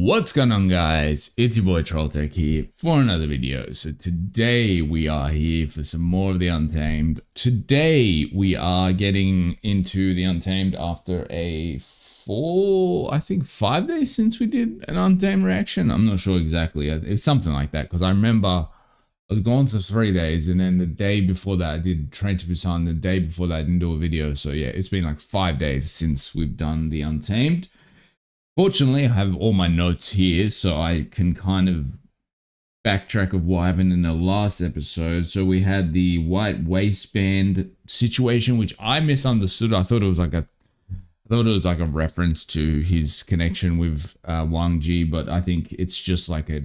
What's going on, guys? It's your boy Trolltek here for another video. So today we are here for some more of the Untamed. Today we are getting into the Untamed after I think 5 days since we did an Untamed reaction. I'm not sure exactly. It's something like that because I remember I was gone for 3 days, and then the day before that I did Train to Busan. The day before that I didn't do a video. So yeah, it's been like 5 days since we've done the Untamed. Fortunately, I have all my notes here, so I can kind of backtrack of what happened in the last episode. So we had the white waistband situation, which I misunderstood. I thought it was like a reference to his connection with Wang Ji, but I think it's just like a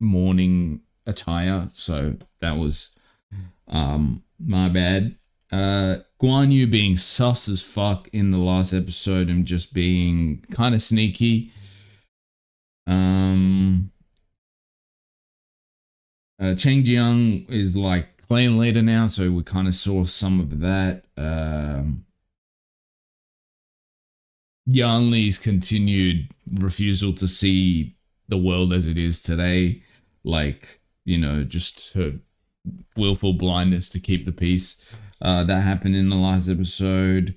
morning attire. So that was my bad. Guan Yu being sus as fuck in the last episode and just being kind of sneaky. Cheng Jiang is like clan leader now, so we kind of saw some of that. Yan Li's continued refusal to see the world as it is today, like, you know, just her willful blindness to keep the peace. That happened in the last episode.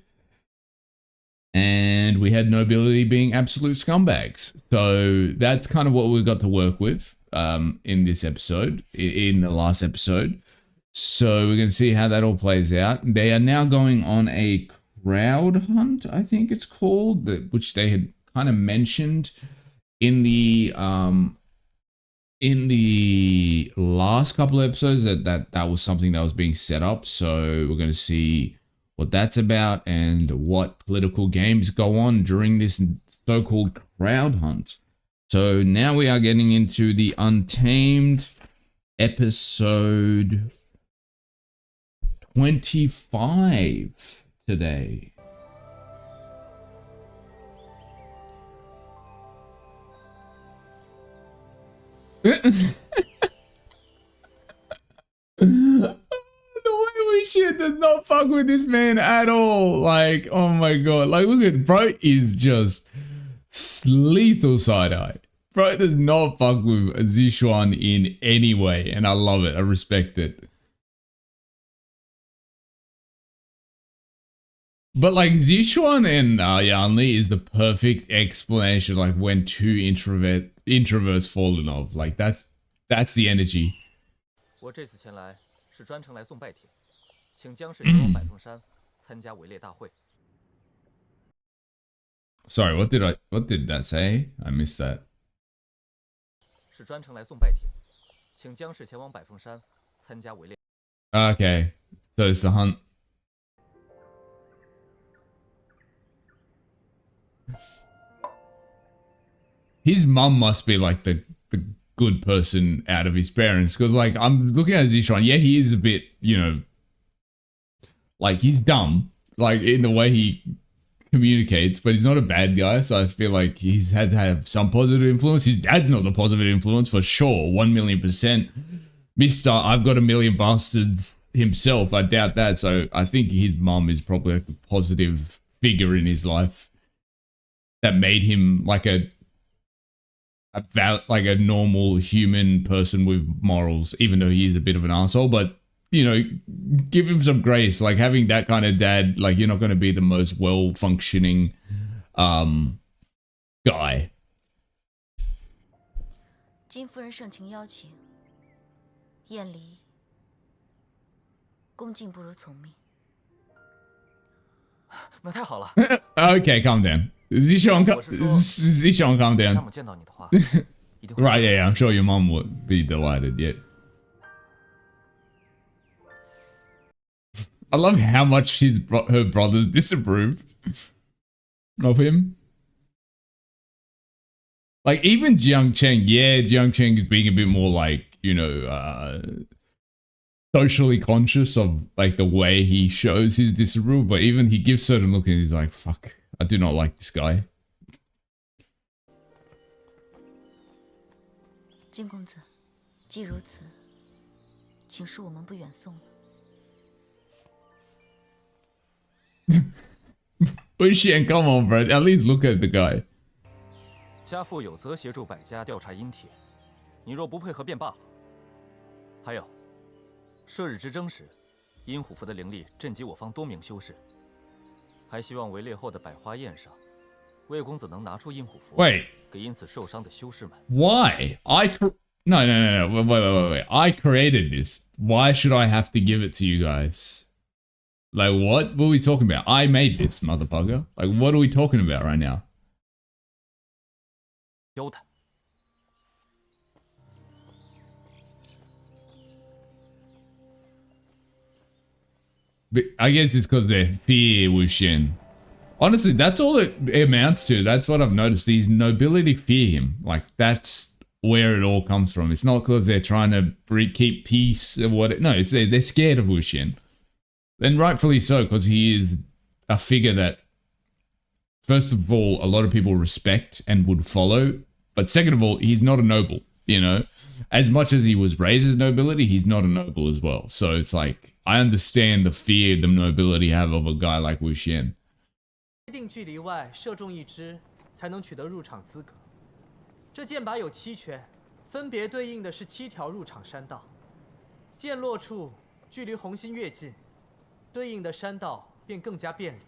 And we had Nobility being absolute scumbags. So that's kind of what we got to work with in this episode, in the last episode. So we're going to see how that all plays out. They are now going on a crowd hunt, I think it's called, which they had kind of mentioned in the last couple of episodes that was something that was being set up. So we're going to see what that's about and what political games go on during this so-called crowd hunt. So now we are getting into the Untamed episode 25 today. The Wei Wuxian does not fuck with this man at all. Like, oh my god. Like, look at bro is just lethal side-eye. Bro does not fuck with Zixuan in any way, and I love it. I respect it. But like Zixuan and Yan Li is the perfect explanation, like when two introverts fall in love. Like that's the energy. 我这次前来是专程来送拜帖，请江氏前往百凤山参加围猎大会。 Sorry, what did that say? I missed that. 是专程来送拜帖，请江氏前往百凤山参加围猎。 Okay, so it's the hunt. His mum must be like the good person out of his parents, because like I'm looking at Zixuan, yeah, he is a bit, you know, like he's dumb, like in the way he communicates, but he's not a bad guy. So I feel like he's had to have some positive influence. His dad's not the positive influence for sure, 1,000,000%. Mr. I've got a million bastards himself, I doubt that. So I think his mum is probably like a positive figure in his life that made him like a normal human person with morals, even though he is a bit of an asshole. But you know, give him some grace. Like having that kind of dad, like you're not going to be the most well-functioning guy. 金夫人盛情邀请，燕离恭敬不如从命。那太好了。Okay, calm down. Zixuan, calm down. 让我见到你的话，一定会。 Right, yeah, I'm sure your mom would be delighted. Yeah. I love how much her brothers disapproved of him. Like even Jiang Cheng, yeah, Jiang Cheng is being a bit more like, you know, socially conscious of like the way he shows his disapproval, but even he gives certain look and he's like, fuck, I do not like this guy. 金公子，既如此，请恕我们不远送了。 Wuxian, come on, bro. At least look at the guy. 家父有责协助百家调查阴铁，你若不配合便罢了。还有，射日之争时，阴虎符的灵力震及我方多名修士，还希望围猎后的百花宴上，魏公子能拿出阴虎符， Wait. 给因此受伤的修士们。 Why? No. Wait. I created this. Why should I have to give it to you guys? Like, what were we talking about? I made this, motherfucker. Like, what are we talking about right now? 交代。But I guess it's because they fear Wuxian. Honestly, that's all it amounts to. That's what I've noticed. These nobility fear him. Like, that's where it all comes from. It's not because they're trying to keep peace or what. No, it's they're scared of Wuxian. And rightfully so, because he is a figure that, first of all, a lot of people respect and would follow. But second of all, he's not a noble, you know. As much as he was raised as nobility, he's not a noble as well. So it's like, I understand the fear the nobility have of a guy like Wuxian. 规定距离外射中一支，才能取得入场资格。这箭靶有7圈，分别对应的是7条入场山道。箭落处，距离红心越近，对应的山道便更加便利。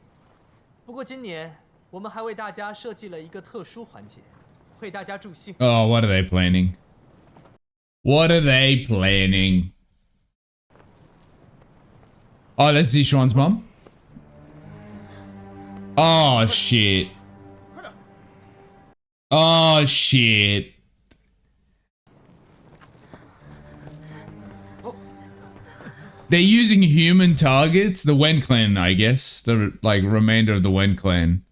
不过今年我们还为大家设计了一个特殊环节，为大家助兴。Oh, what are they planning? What are they planning? Oh, that's Zishuan's mom. Oh, shit. Oh, shit. They're using human targets? The Wen clan, I guess. The, like, remainder of the Wen clan.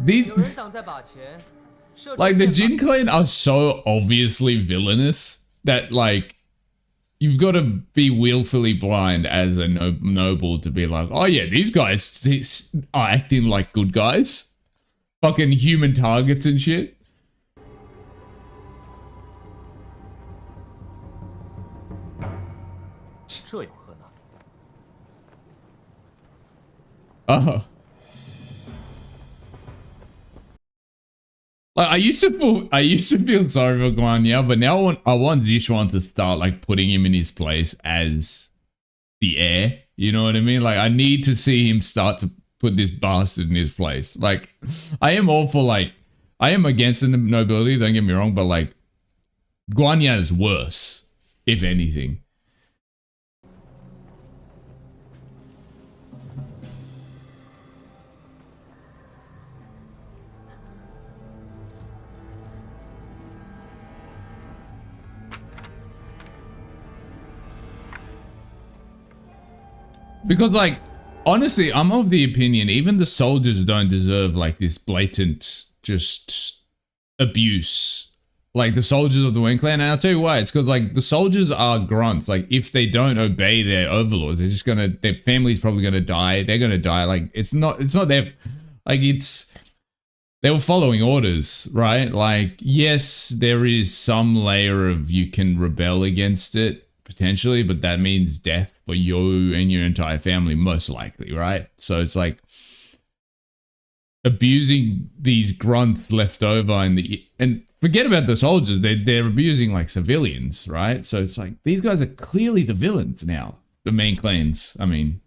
These, 有人挡在靶前，射中 like, the 箭 Jin 靶 clan are so obviously villainous that, like, you've got to be willfully blind as a noble to be like, oh yeah, these guys are acting like good guys. Fucking human targets and shit. Oh. Like, I used to feel sorry for Guanya, but now I want Zishuan to start like putting him in his place as the heir. You know what I mean? Like, I need to see him start to put this bastard in his place. Like, I am all for like, I am against the nobility, don't get me wrong, but like, Guanya is worse, if anything. Because, like, honestly, I'm of the opinion even the soldiers don't deserve, like, this blatant, just, abuse. Like, the soldiers of the Wen clan. And I'll tell you why. It's because, like, the soldiers are grunts. Like, if they don't obey their overlords, they're just gonna, their family's probably gonna die. They're gonna die. Like, it's not their, like, it's, they were following orders, right? Like, yes, there is some layer of you can rebel against it. Potentially, but that means death for you and your entire family, most likely, right? So it's like abusing these grunts left over and forget about the soldiers, they're abusing like civilians, right? So it's like these guys are clearly the villains now, the main clans. I mean,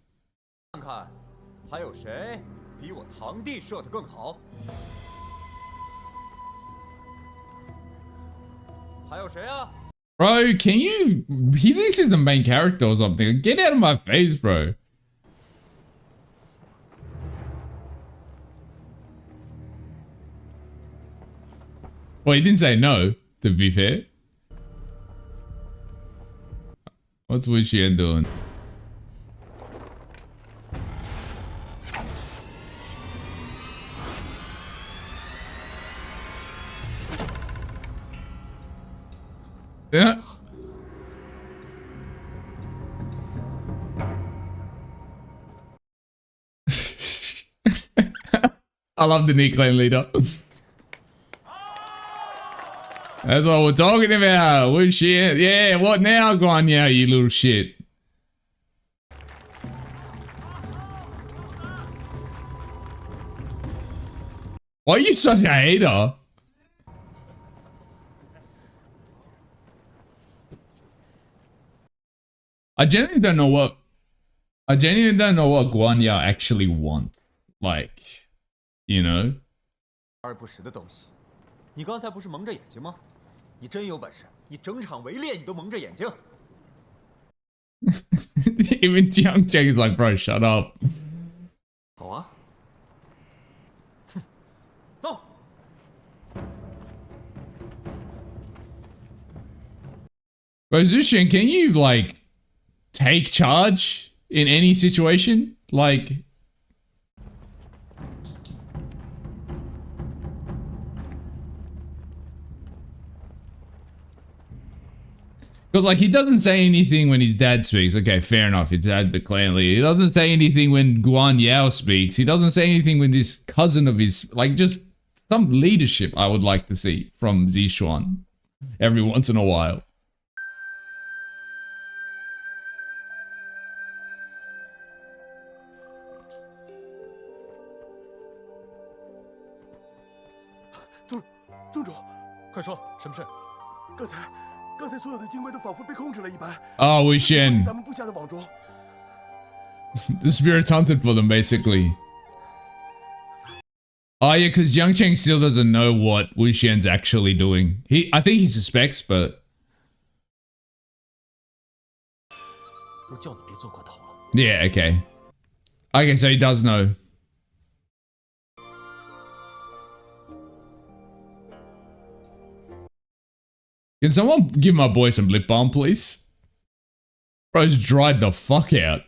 看看还有谁比我堂弟射得更好？还有谁啊？ bro, can you? He thinks he's the main character or something. Get out of my face, bro. Well, he didn't say no, to be fair. What's Wuxian doing? Yeah. I love the knee clan leader. That's what we're talking about. Wuxian. Yeah, what now, Guan Yao, you little shit? Why are you such a hater? I genuinely don't know what Guan Yao actually wants. Like, you know? 而不实的东西，你刚才不是蒙着眼睛吗？你真有本事，你整场围猎你都蒙着眼睛。Even Jiang Cheng is like, bro, shut up. 好啊，哼，走。Bro, Wuxian, can you like take charge in any situation? Like, because like he doesn't say anything when his dad speaks. Okay, fair enough. His dad, the clan leader. He doesn't say anything when Guan Yao speaks. He doesn't say anything when this cousin of his, like, just some leadership I would like to see from Zishuan every once in a while. 宗主，快说，什么事？刚才所有的精卫都仿佛被控制了一般。 Oh, Wuxian. 咱们部下的网中。 The spirits hunted for them, basically. Oh, yeah, because Jiang Cheng still doesn't know what Wuxian's actually doing. I think he suspects, but... 都叫你别做过头了。 Yeah, okay. Okay, so he does know. Can someone give my boy some lip balm, please? Bro's dried the fuck out.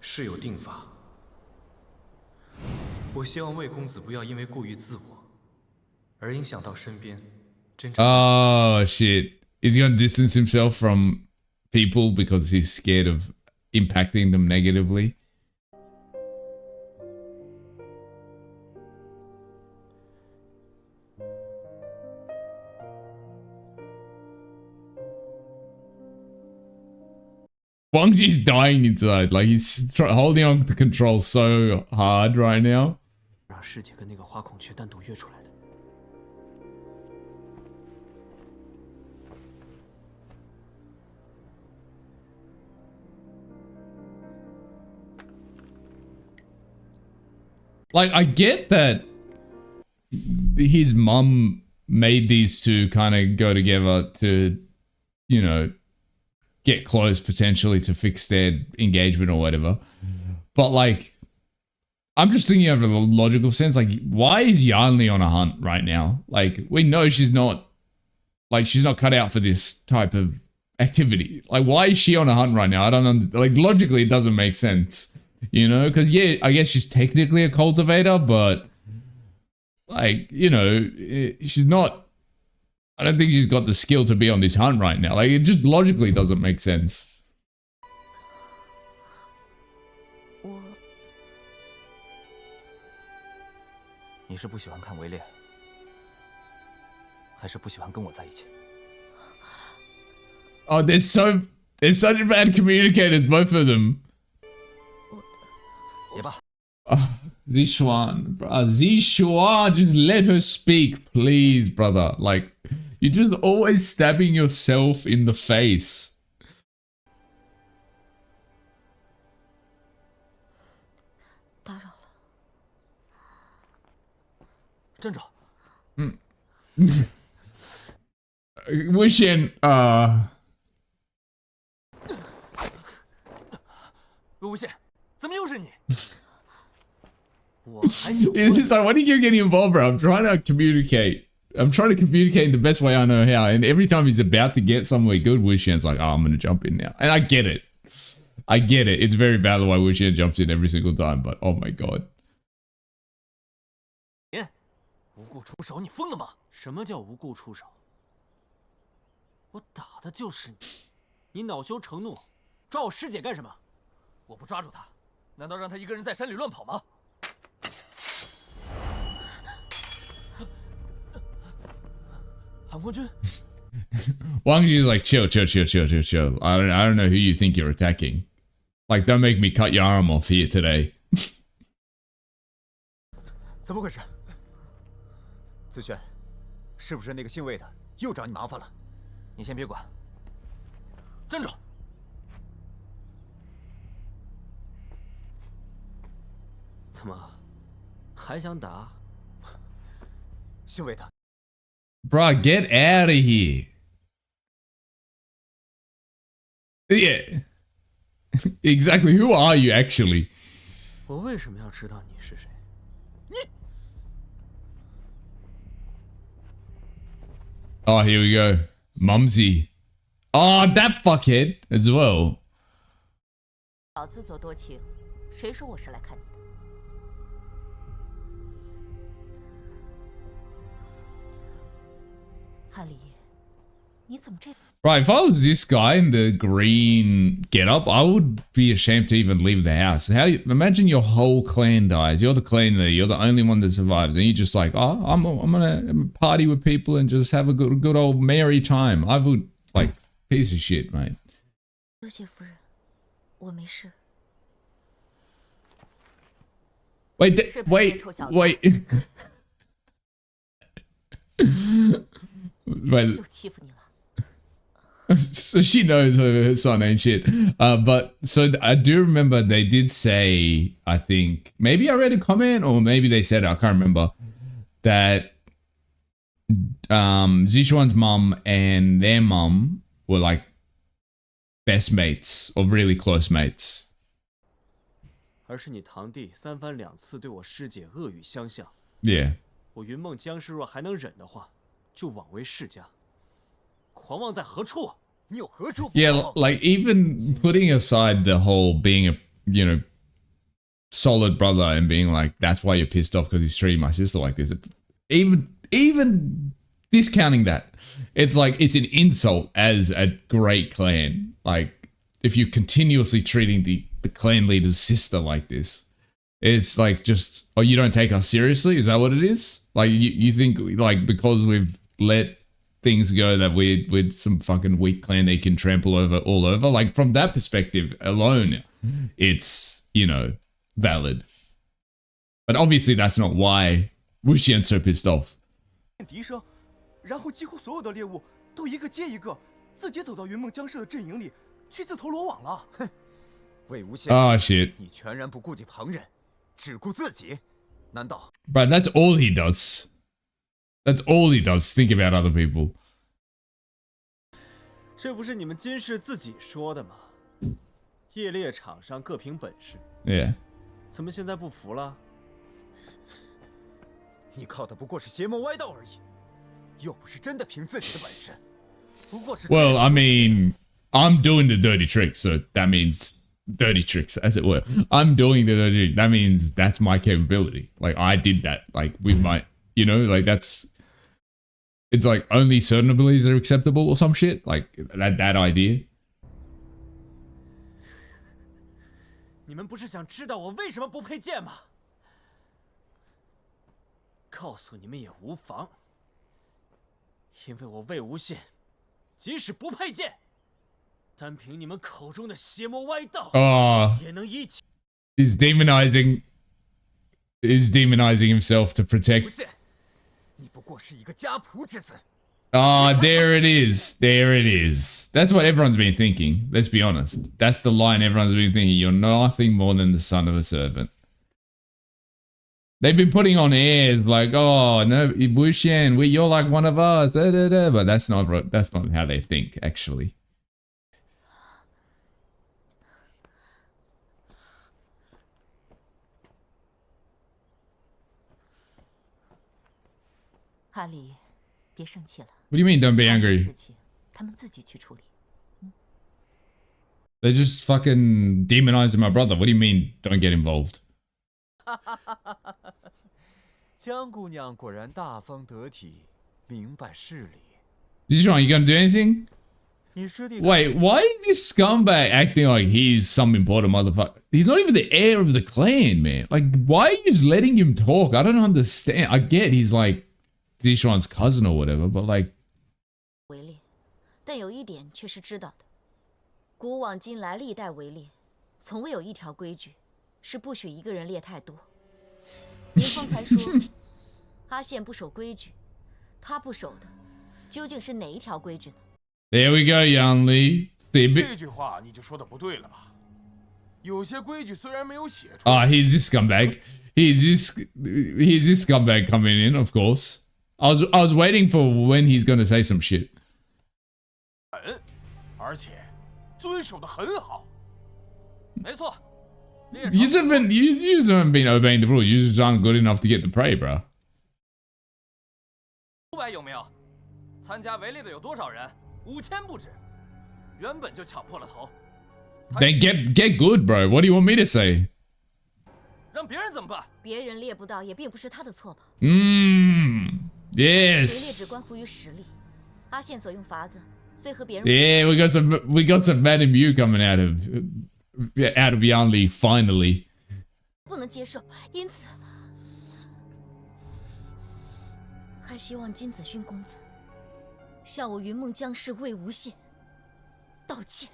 事有定法。我希望魏公子不要因为过于自我，而影响到身边真正。Oh shit! He's gonna distance himself from people because he's scared of impacting them negatively. 王Ji's dying inside. Like he's holding on to control so hard right now. 让师姐跟那个花孔雀单独约出来的。 Like, I get that his mum made these two kind of go together to, you know, get close potentially to fix their engagement or whatever. But like, I'm just thinking of a logical sense. Like, why is Yanli on a hunt right now? Like, we know she's not cut out for this type of activity. Like, why is she on a hunt right now? I don't know. Like, logically, it doesn't make sense. You know, because yeah, I guess she's technically a cultivator, but like, you know, she's not, I don't think she's got the skill to be on this hunt right now. Like, it just logically doesn't make sense. 你是不喜欢看围猎，还是不喜欢跟我在一起？ Oh, they're such bad communicators, both of them. 结吧。 Zishuan, Zishuan, just let her speak, please, brother. Like, you're just always stabbing yourself in the face. 打扰了。站着。Wuxian, 魏无羡，怎么又是你？我还有 it's just like, why do you keep getting involved, bro? I'm trying to communicate. I'm trying to communicate in the best way I know how. And every time he's about to get somewhere good, Wuxian's like, oh, I'm going to jump in now. And I get it. I get it. It's very valid why Wuxian jumps in every single time, but oh my god. 无故出手，你疯了吗？什么叫无故出手？我打的就是你，你恼羞成怒，抓我师姐干什么？我不抓住他，难道让他一个人在山里乱跑吗？唐空军， Wang Ji's like, chill. I don't know who you think you're attacking. Like, don't make me cut your arm off here today. 怎么回事？子轩，是不是那个姓魏的又找你麻烦了？你先别管，站住！怎么还想打？姓魏的， Bruh, get out of here. Yeah. Exactly. Who are you actually? 我为什么要知道你是谁？ Oh, here we go. Mumsy. Oh, that fuckhead as well. 小自作多情，谁说我是来看你的？韩离，你怎么这？ Right, if I was this guy in the green getup, I would be ashamed to even leave the house. Imagine your whole clan dies. You're the clan leader. You're the only one that survives, and you're just like, oh, I'm gonna party with people and just have a good old merry time. I would like piece of shit, mate. 多谢夫人，我没事。 Wait, 是旁边臭小子 wait. 又欺负你了。 So she knows her son ain't shit. But so I do remember they did say, I think, maybe I read a comment or maybe they said it, I can't remember, that Zishuan's mum and their mum were like best mates or really close mates. 而是你堂弟三番两次对我师姐恶语相向。 Yeah. 我云梦江氏若还能忍的话，就枉为世家。狂妄在何处？你有何处？ Yeah, like even putting aside the whole being a, you know, solid brother and being like, that's why you're pissed off because he's treating my sister like this. Even discounting that, it's like, it's an insult as a great clan. Like, if you're continuously treating the clan leader's sister like this, it's like just, oh, you don't take us seriously? Is that what it is? Like, you think, like, because we've let things go that we're some fucking weak clan they can trample over all over? Like, from that perspective alone, it's, you know, valid. But obviously that's not why Wuxian's so pissed off. 笛声，然后几乎所有的猎物都一个接一个，自己走到云梦江氏的阵营里去自投罗网了。哼，魏无羡， Oh shit. 你全然不顾及旁人，只顾自己，难道？ But that's all he does. That's all he does. Think about other people. 这不是你们金氏自己说的吗？夜猎场上各凭本事。 Yeah. 怎么现在不服了？你靠的不过是邪魔歪道而已，又不是真的凭自己的本事，不过是。 Well, I mean, I'm doing the dirty trick, so that means dirty tricks, as it were. I'm doing the dirty trick. That means that's my capability. Like, I did that. Like, with my, you know, like that's. It's like only certain abilities are acceptable or some shit. Like that idea. 你们不是想知道我为什么不配剑吗？告诉你们也无妨，因为我魏无羡，即使不配剑，单凭你们口中的邪魔歪道， Oh, 也能一起。 he's demonizing himself to 无 protect. 羡，你不过是一个家仆之子。 Ah, there it is. There it is. That's what everyone's been thinking. Let's be honest. That's the line everyone's been thinking. You're nothing more than the son of a servant. They've been putting on airs like, oh no, Wuxian, you're like one of us, but that's not how they think actually. 阿离，别生气了。 What do you mean? Don't be 他们的 angry. 事情他们自己去处理。 They're just fucking demonizing my brother. What do you mean? Don't get involved. 江姑娘果然大方得体，明白事理。 Zishuan, you gonna do anything? 你师弟 Wait, why is this scumbag acting like he's some important motherfucker? He's not even the heir of the clan, man. Like, why are you just letting him talk? I don't understand. I get he's like Zishuan's cousin or whatever, but like, 但有一点却是知道的：古往今来，历代围猎，从未有一条规矩是不许一个人猎太多。您方才说阿宪不守规矩，他不守的究竟是哪一条规矩呢？ There we go, Young Lee. 这句话你就说的不对了吧？有些规矩虽然没有写出来， Ah, here's this scumbag. Here's this scumbag coming in, of course. I was waiting for when he's gonna say some shit. 而且遵守的很好。没错，猎 You 场 just haven't been obeying the rules. You just aren't good enough to get the prey, bro. 500有没有？参加围猎的有多少人？5000不止，原本就抢破了头。 Then get good, bro. What do you want me to say? 让别人怎么办？别人猎不到，也并不是他的错吧？ Mmm. 围猎只 Yes. 关乎于实力。阿宪所用法子，虽和别人 Yeah, we got some Madam Yu coming out of Young Lee finally. 不能接受，因此还希望金子勋公子向我云梦江氏魏无羡道歉。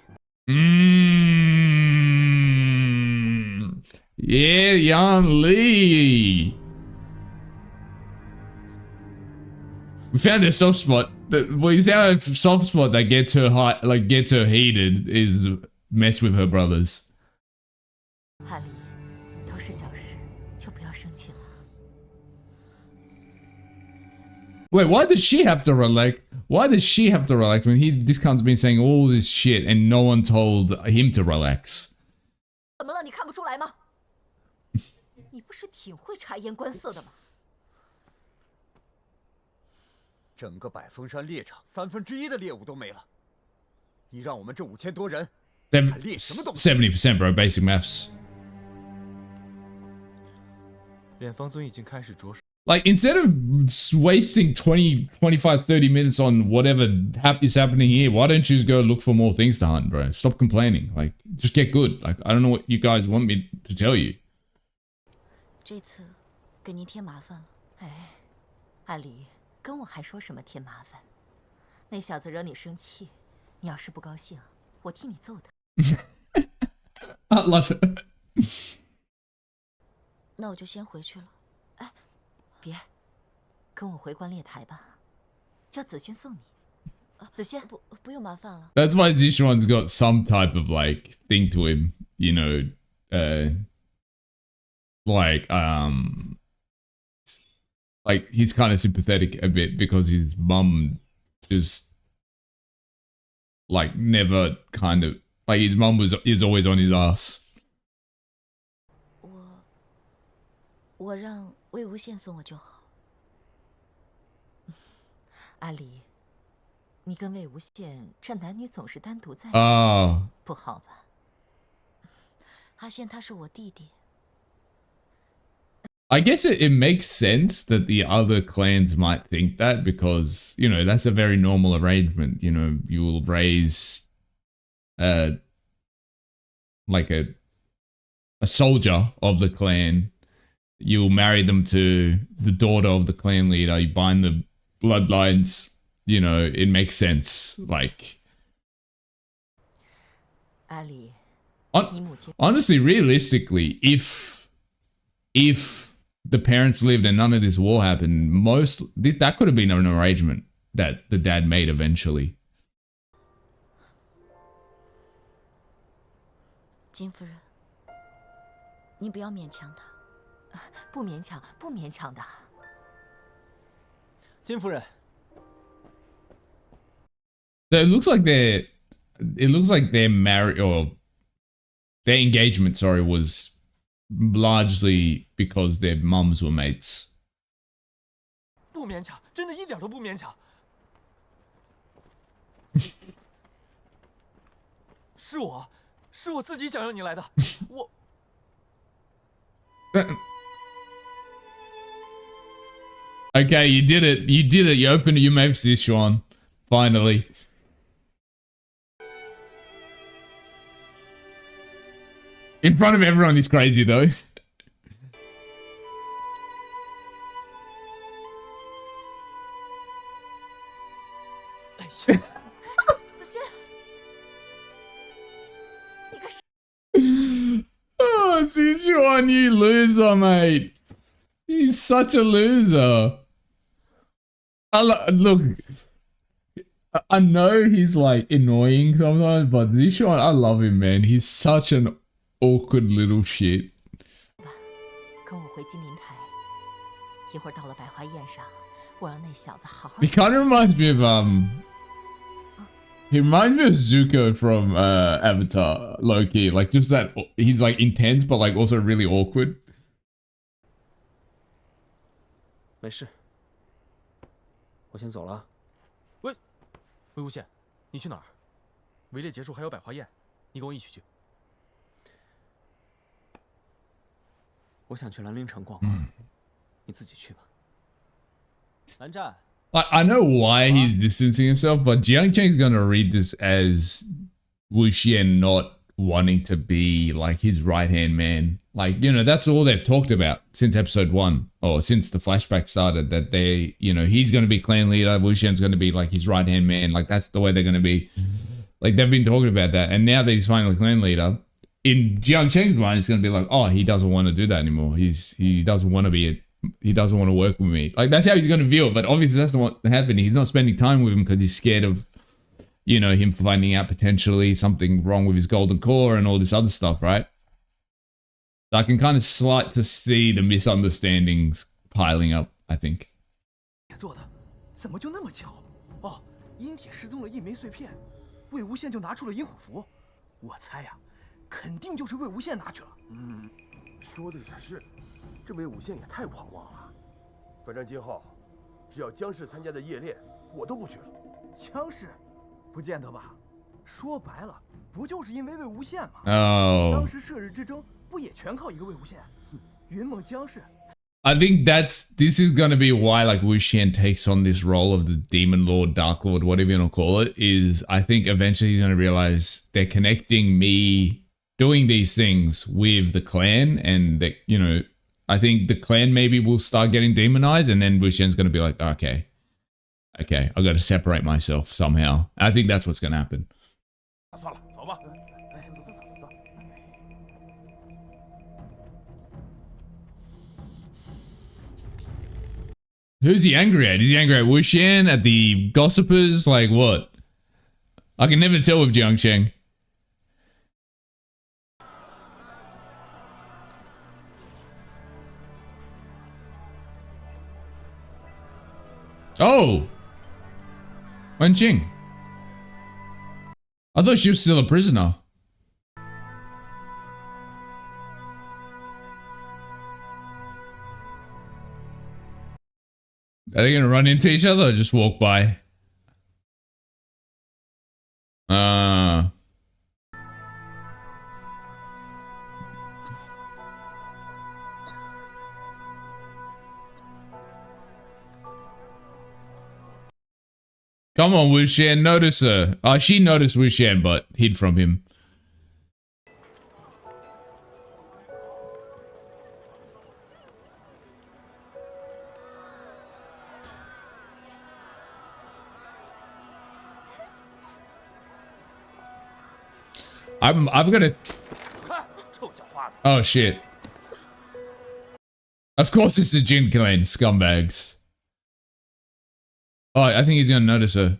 Yeah, Young Lee. We found a soft spot. We found a soft spot that gets her hot, like gets her heated. Is mess with her brothers. 阿离，都是小事，就不要生气了。 Wait, why does she have to relax? Why does she have to relax when this cunt's been saying all this shit and no one told him to relax? 怎么了？你看不出来吗？你不是挺会察言观色的吗？整个百峰山猎场1/3的猎物都没了，你让我们这5000多人还猎什么东西？ 70%, bro. Basic maths. 脸方尊已经开始着手。 Like, instead of wasting 20, 25, 30 minutes on whatever is happening here, why don't you just go look for more things to hunt, bro? Stop complaining. Like, just get good. Like, I don't know what you guys want me to tell you. 这次给您添麻烦了。哎，阿离，跟我还说什么添麻烦？那小子惹你生气，你要是不高兴，我替你揍他。I love it. 那我就先回去了。 别，跟我回观猎台吧，叫子轩送你。子轩，不用麻烦了。 That's why Zishuan's got some type of, like, thing to him, you know, like he's kind of sympathetic a bit because his mum just, like, never kind of, like, his mum is always on his ass. 我让魏无羡送我就好。阿离，你跟魏无羡这男女总是单独在一起， Oh. 不好吧？阿羡他是我弟弟。 I guess it makes sense that the other clans might think that because, you know, that's a very normal arrangement. You know, you will raise like a soldier of the clan. You'll marry them to the daughter of the clan leader. You bind the bloodlines. You know, it makes sense. Like, 阿离， hon- honestly, realistically, if the parents lived and none of this war happened, that could have been an arrangement that the dad made eventually. 金夫人，你不要勉强他。 不勉强，不勉强的。金夫人， So it looks like their marriage or their engagement, sorry, was largely because their mums were mates. 不勉强，真的一点都不勉强。是我自己想要你来的，我。 Okay, you did it. You did it. You opened your mouth, Sichuan. Finally. In front of everyone is crazy though. Sichuan, you loser, mate. He's such a loser. Look, I know he's like annoying sometimes, but Sichuan, I love him, man. He's such an awkward little shit. 跟我回金鳞台，一会儿到了百花宴上，我让那小子好好。He kind of reminds me of he reminds me of Zuko from Avatar, Loki. Like just that he's like intense, but like also really awkward. 没事，我先走了。魏无羡，你去哪儿？围猎结束还有百花宴，你跟我一起去。我想去兰陵城逛逛，你自己去吧。蓝湛。 I know why he's distancing himself, but Jiang Cheng's gonna read this as Wuxian not wanting to be like his right-hand man. Like, you know, that's all they've talked about since episode 1, or since the flashback started, that they, you know, he's gonna be clan leader, Wuxian's gonna be like his right-hand man. Like, that's the way they're gonna be. Like, they've been talking about that, and now that he's finally clan leader, in Jiang Cheng's mind, it's gonna be like, oh, he doesn't want to do that anymore. He doesn't want to be he doesn't want to work with me. Like, that's how he's going to view it. But obviously that's not what's happening. He's not spending time with him because he's scared of, you know, him finding out potentially something wrong with his golden core and all this other stuff, right? So I can kind of start to see the misunderstandings piling up, I think. 做的，怎么就那么巧？哦，阴铁失踪了一枚碎片，魏无羡就拿出了阴虎符。我猜呀，肯定就是魏无羡拿去了。说的也是。 这魏无羡也太狂妄了，反正今后只要姜氏参加的夜练，我都不去了。姜氏，不见得吧？说白了，不就是因为魏无羡吗？当时射日之争不也全靠一个魏无羡？云梦姜氏。I think this is gonna be why like Wuxian takes on this role of the Demon Lord, Dark Lord, whatever you want to call it. Is I think eventually he's gonna realize they're connecting me doing these things with the clan, and that, you know. I think the clan maybe will start getting demonized, and then Wuxian's going to be like, okay, I got to separate myself somehow. I think that's what's going to happen. 算了，走吧。走。 Who's he angry at? Is he angry at Wuxian, at the gossipers? Like what? I can never tell with Jiang Cheng. Oh! Wen Qing. I thought she was still a prisoner. Are they gonna run into each other or just walk by? Come on, Wuxian, notice her. She noticed Wuxian, but hid from him. I'm gonna... Oh, shit. Of course it's the Jin Clan scumbags. Oh, I think he's gonna notice her.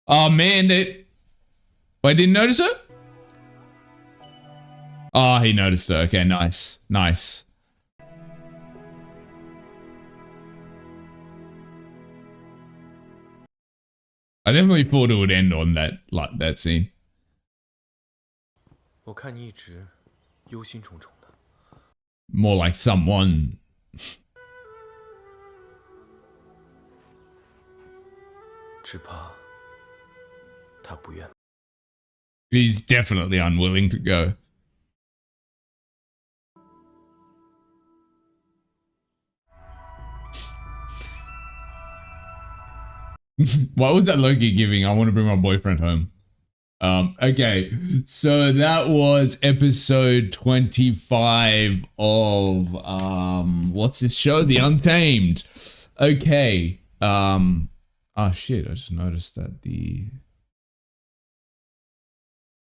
Oh man, wait, didn't notice her? Oh, he noticed her. Okay, nice. Nice. I definitely thought it would end on that scene. 我看你一直忧心忡忡的。 More like someone. 只怕他不愿。 He's definitely unwilling to go. What was that Loki giving? I want to bring my boyfriend home. Okay, so that was episode 25 of what's this show? The Untamed. Okay. Oh shit, I just noticed that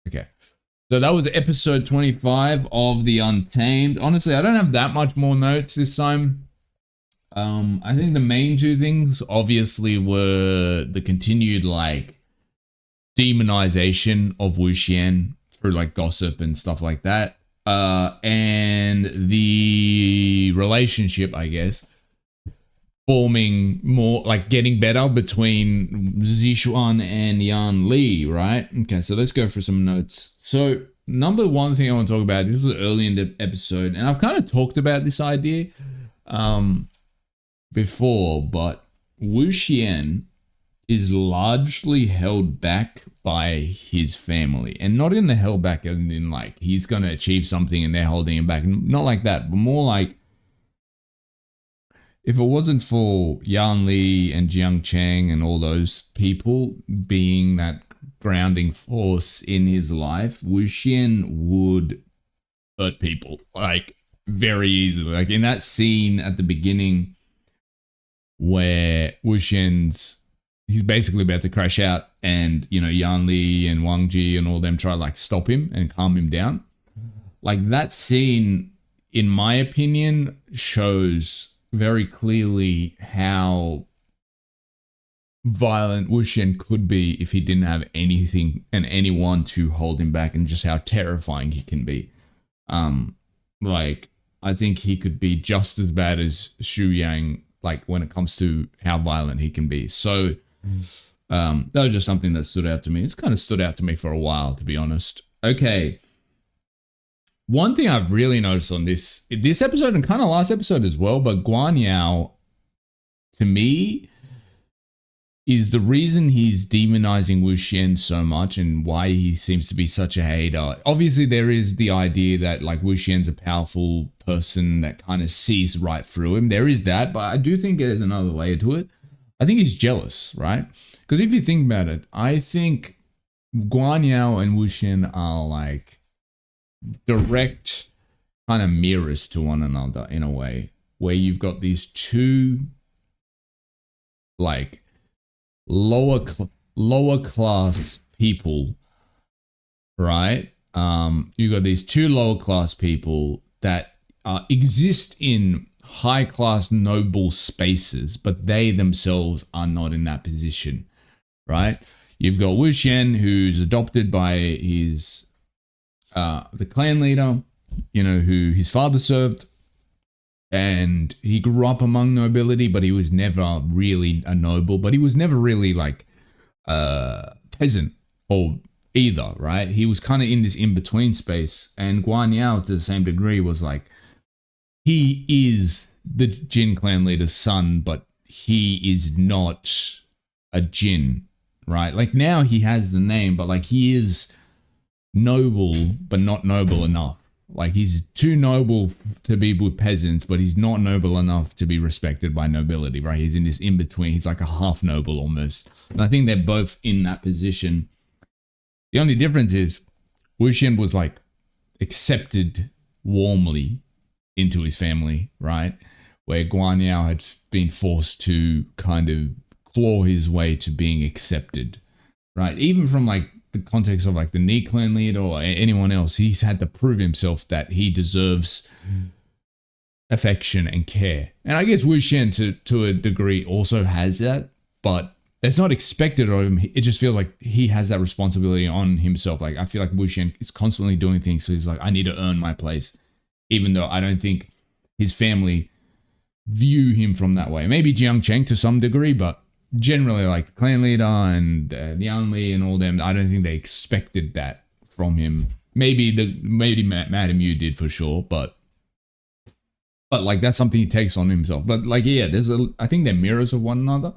okay. So that was episode 25 of The Untamed. Honestly, I don't have that much more notes this time. I think the main two things obviously were the continued like demonization of Wuxian through like gossip and stuff like that. And the relationship, I guess, forming more like getting better between Zishuan and Yan Li, right? Okay, so let's go for some notes. So number one thing I want to talk about, this was early in the episode, and I've kind of talked about this idea before, but Wuxian is largely held back by his family, and not in the held back and in like he's going to achieve something and they're holding him back, not like that, but more like if it wasn't for Yan Li and Jiang Cheng and all those people being that grounding force in his life, Wuxian would hurt people like very easily. Like in that scene at the beginning where he's basically about to crash out, and you know Yan Li and Wang Ji and all them try to like stop him and calm him down. Like that scene, in my opinion, shows very clearly how violent Wuxian could be if he didn't have anything and anyone to hold him back, and just how terrifying he can be. Like I think he could be just as bad as Xu Yang, like when it comes to how violent he can be. So that was just something that stood out to me. It's kind of stood out to me for a while, to be honest. Okay. One thing I've really noticed on this episode and kind of last episode as well, but Guan Yao, to me, is the reason he's demonizing Wuxian so much and why he seems to be such a hater. Obviously, there is the idea that like Wuxian's a powerful person that kind of sees right through him. There is that, but I do think there's another layer to it. I think he's jealous, right? Because if you think about it, I think Guan Yao and Wuxian are like direct kind of mirrors to one another in a way, where you've got these two like lower class people, right? You got these two lower class people that exist in high class noble spaces, but they themselves are not in that position, right? You've got Wuxian, who's adopted by his the clan leader, you know, who his father served, and he grew up among nobility, but he was never really a noble, but he was never really like peasant or either, right? He was kind of in this in-between space, and Guan Yao to the same degree was like, he is the Jin clan leader's son, but he is not a Jin, right? Like now he has the name, but like he is noble, but not noble enough. Like he's too noble to be with peasants, but he's not noble enough to be respected by nobility, right? He's in this in-between. He's like a half noble almost. And I think they're both in that position. The only difference is Wuxian was like accepted warmly into his family, right? Where Guan Yao had been forced to kind of claw his way to being accepted, right? Even from like the context of like the Ni clan leader or anyone else, he's had to prove himself that he deserves affection and care. And I guess Wuxian to a degree also has that, but it's not expected of him. It just feels like he has that responsibility on himself. Like I feel like Wuxian is constantly doing things, so he's like, I need to earn my place, even though I don't think his family view him from that way. Maybe Jiang Cheng to some degree, but generally like clan leader and Yan Li and all them, I don't think they expected that from him. Maybe Madame Yu did for sure, but like that's something he takes on himself. But like, yeah, I think they're mirrors of one another.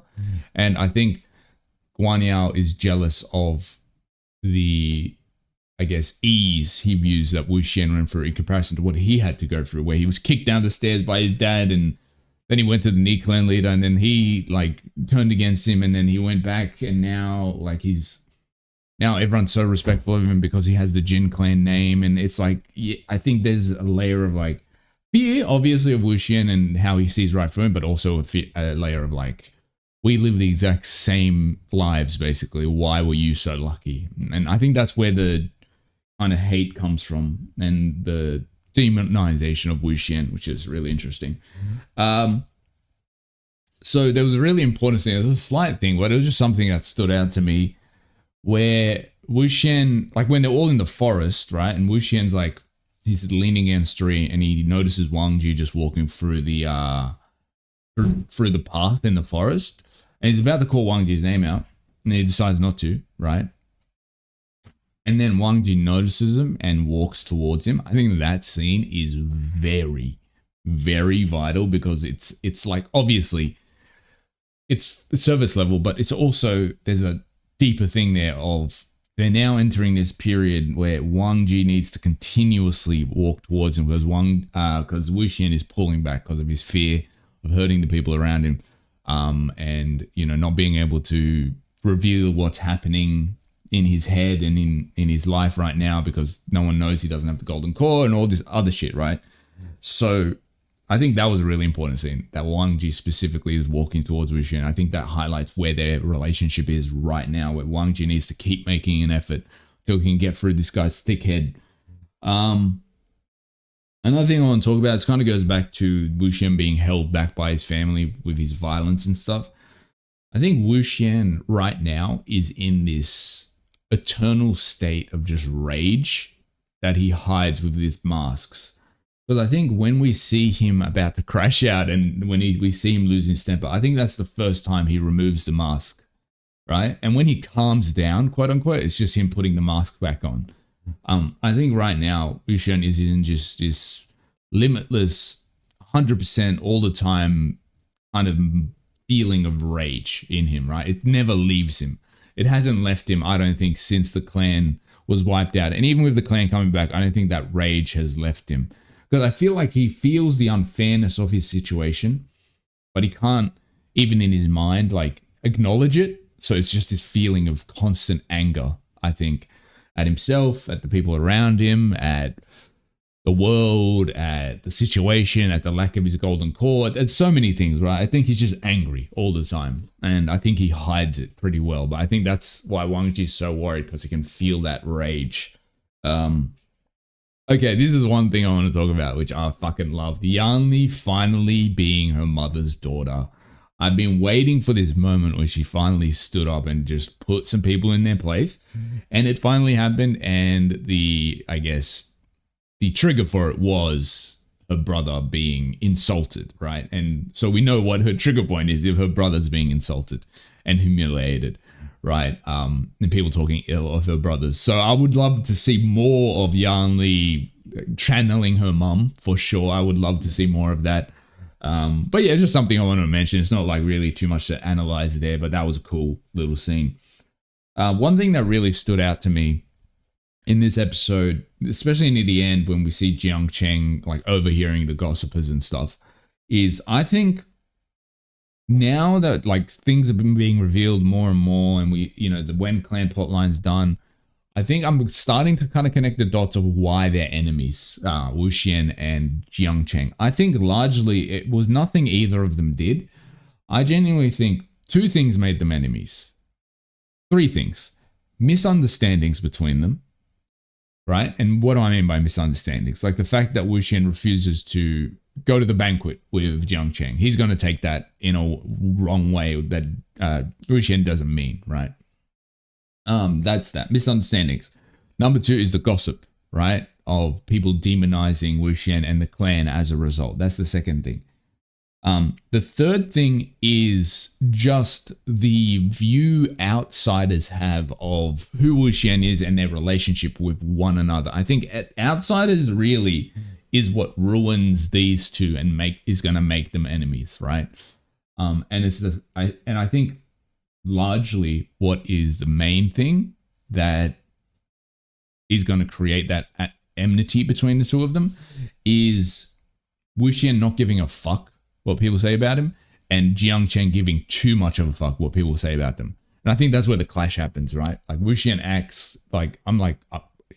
And I think Guan Yao is jealous of the, I guess, ease he views that Wuxian went through in comparison to what he had to go through, where he was kicked down the stairs by his dad, and then he went to the Ni clan leader, and then he like turned against him, and then he went back, and now like he's now everyone's so respectful of him because he has the Jin clan name. And it's like, yeah, I think there's a layer of like fear, obviously, of Wuxian and how he sees right through him, but also a layer of like, we live the exact same lives, basically. Why were you so lucky? And I think that's where the kind of hate comes from, and the demonization of Wuxian, which is really interesting. So there was a really important thing. It was a slight thing, but it was just something that stood out to me, where Wuxian, like when they're all in the forest, right? And Wuxian's like, he's leaning against a tree, and he notices Wang Ji just walking through the path in the forest. And he's about to call Wang Ji's name out, and he decides not to, right? And then Wang Ji notices him and walks towards him. I think that scene is very, very vital, because it's like, obviously, it's the service level, but it's also, there's a deeper thing there of, they're now entering this period where Wang Ji needs to continuously walk towards him because Wuxian is pulling back because of his fear of hurting the people around him. And, you know, not being able to reveal what's happening in his head and in his life right now, because no one knows he doesn't have the golden core and all this other shit, right? So I think that was a really important scene, that Wang Ji specifically is walking towards Wuxian. I think that highlights where their relationship is right now, where Wang Ji needs to keep making an effort till he can get through this guy's thick head. Another thing I want to talk about, it kind of goes back to Wuxian being held back by his family with his violence and stuff. I think Wuxian right now is in this eternal state of just rage that he hides with these masks. Because I think when we see him about to crash out and when we see him losing his temper, I think that's the first time he removes the mask, right? And when he calms down, quote unquote, it's just him putting the mask back on. I think right now, Wuxian is in just this limitless, 100% all the time kind of feeling of rage in him, right? It never leaves him. It hasn't left him, I don't think, since the clan was wiped out. And even with the clan coming back, I don't think that rage has left him. Because I feel like he feels the unfairness of his situation, but he can't, even in his mind, like acknowledge it. So it's just this feeling of constant anger, I think, at himself, at the people around him, at the world, at the situation, at the lack of his golden core, at so many things, right? I think he's just angry all the time. And I think he hides it pretty well. But I think that's why Wang Ji is so worried, because he can feel that rage. Okay, this is one thing I want to talk about, which I fucking love. Yanli finally being her mother's daughter. I've been waiting for this moment where she finally stood up and just put some people in their place. And it finally happened. And I guess the trigger for it was her brother being insulted, right? And so we know what her trigger point is if her brother's being insulted and humiliated, right? And people talking ill of her brothers. So I would love to see more of Yanli channeling her mum, for sure. I would love to see more of that. But yeah, just something I want to mention. It's not like really too much to analyze there, but that was a cool little scene. One thing that really stood out to me in this episode, especially near the end when we see Jiang Cheng like overhearing the gossipers and stuff, is I think now that like things have been being revealed more and more, and we, you know, the Wen clan plotline's done, I think I'm starting to kind of connect the dots of why they're enemies, Wuxian and Jiang Cheng. I think largely it was nothing either of them did. I genuinely think two things made them enemies. Three things. Misunderstandings between them, right? And what do I mean by misunderstandings? Like the fact that Wuxian refuses to go to the banquet with Jiang Cheng. He's going to take that in a wrong way that Wuxian doesn't mean, right? That's that. Misunderstandings. Number two is the gossip, right? Of people demonizing Wuxian and the clan as a result. That's the second thing. The third thing is just the view outsiders have of who Wuxian is and their relationship with one another. I think outsiders really is what ruins these two and is going to make them enemies, right? And I think largely what is the main thing that is going to create that enmity between the two of them is Wuxian not giving a fuck what people say about him, and Jiang Cheng giving too much of a fuck what people say about them. And I think that's where the clash happens, right? Like Wuxian acts like,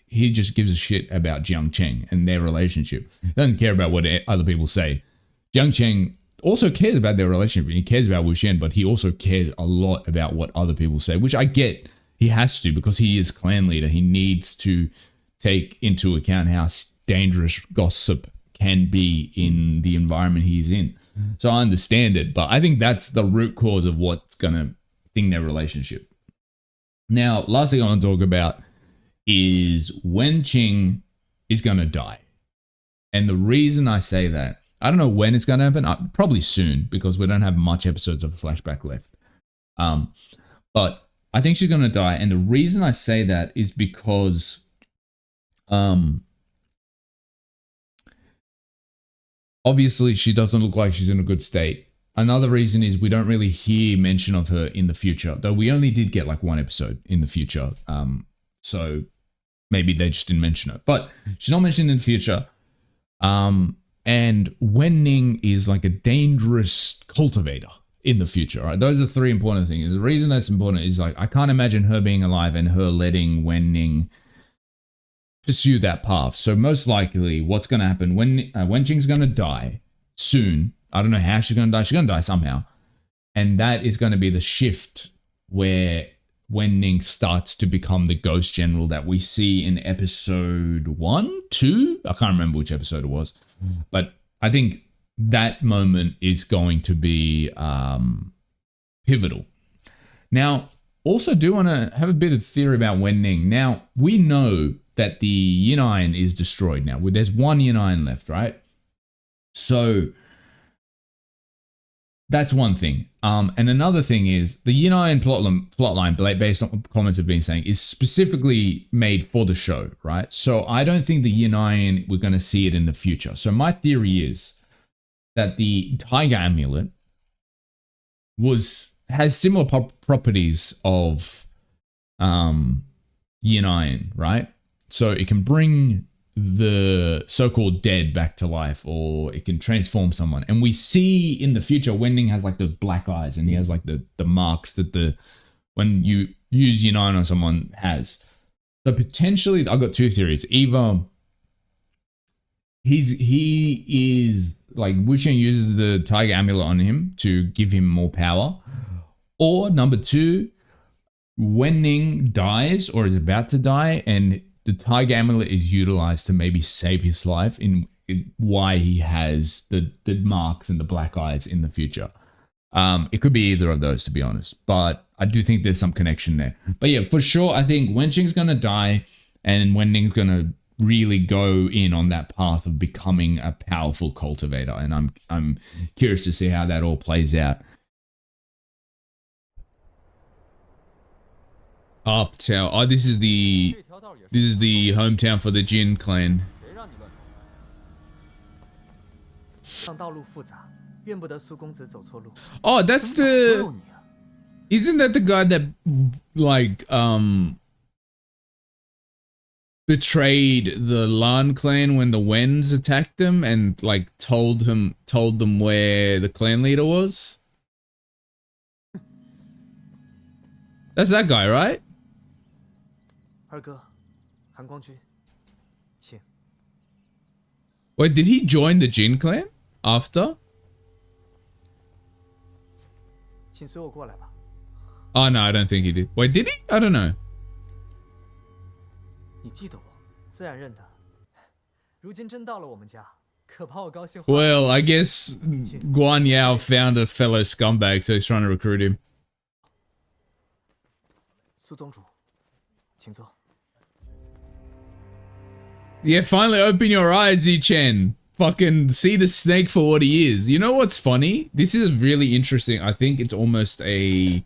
he just gives a shit about Jiang Cheng and their relationship. He doesn't care about what other people say. Jiang Cheng also cares about their relationship. He cares about Wuxian, but he also cares a lot about what other people say, which I get. He has to, because he is clan leader. He needs to take into account how dangerous gossip can be in the environment he's in. So I understand it, but I think that's the root cause of what's going to thing their relationship. Now, last thing I want to talk about is Wenqing is going to die. And the reason I say that, I don't know when it's going to happen, probably soon, because we don't have much episodes of Flashback left. But I think she's going to die. And the reason I say that is because obviously she doesn't look like she's in a good state. Another reason is we don't really hear mention of her in the future, though we only did get like one episode in the future. So maybe they just didn't mention her, but she's not mentioned in the future. And Wen Ning is like a dangerous cultivator in the future, right? Those are three important things. The reason that's important is like, I can't imagine her being alive and her letting Wen Ning pursue that path. So most likely what's going to happen when Wenqing's going to die soon. I don't know how she's going to die. She's going to die somehow. And that is going to be the shift where Wen Ning starts to become the ghost general that we see in episode 1, 2. I can't remember which episode it was. But I think that moment is going to be pivotal. Now, also do want to have a bit of theory about Wen Ning. Now, we know that the Yin Iron is destroyed now. There's one Yin Iron left, right? So that's one thing. And another thing is the Yin Iron plotline, based on what comments have been saying, is specifically made for the show, right? So I don't think the Yin Iron, we're going to see it in the future. So my theory is that the Tiger Amulet has similar properties of Yin Iron, right? So it can bring the so-called dead back to life, or it can transform someone. And we see in the future Wen Ning has like those black eyes, and he has like the marks that when you use Yin Iron on someone has. So potentially I've got two theories. Either he is like Wuxian uses the Tiger Amulet on him to give him more power, or number two, Wen Ning dies or is about to die, and the Tiger Amulet is utilized to maybe save his life in why he has the marks and the black eyes in the future. It could be either of those, to be honest, but I do think there's some connection there. But yeah, for sure, I think Wenqing's going to die and Wen Ning's going to really go in on that path of becoming a powerful cultivator. And I'm curious to see how that all plays out. Uptown. Oh, this is the hometown for the Jin clan. Oh, that's the. Isn't that the guy that like betrayed the Lan clan when the Wens attacked them and like told them where the clan leader was? That's that guy, right? 二哥，韩光君，请。 Wait, did he join the Jin clan after? 请随我过来吧。 Oh no, I don't think he did. Wait, did he? I don't know. 你记得我，自然认得。如今真到了我们家，可把我高兴坏了。 Well, I guess Guan Yao found a fellow scumbag, so he's trying to recruit him. 苏宗主，请坐。 Yeah, finally open your eyes, Zichen. Fucking see the snake for what he is. You know what's funny? This is really interesting. I think it's almost a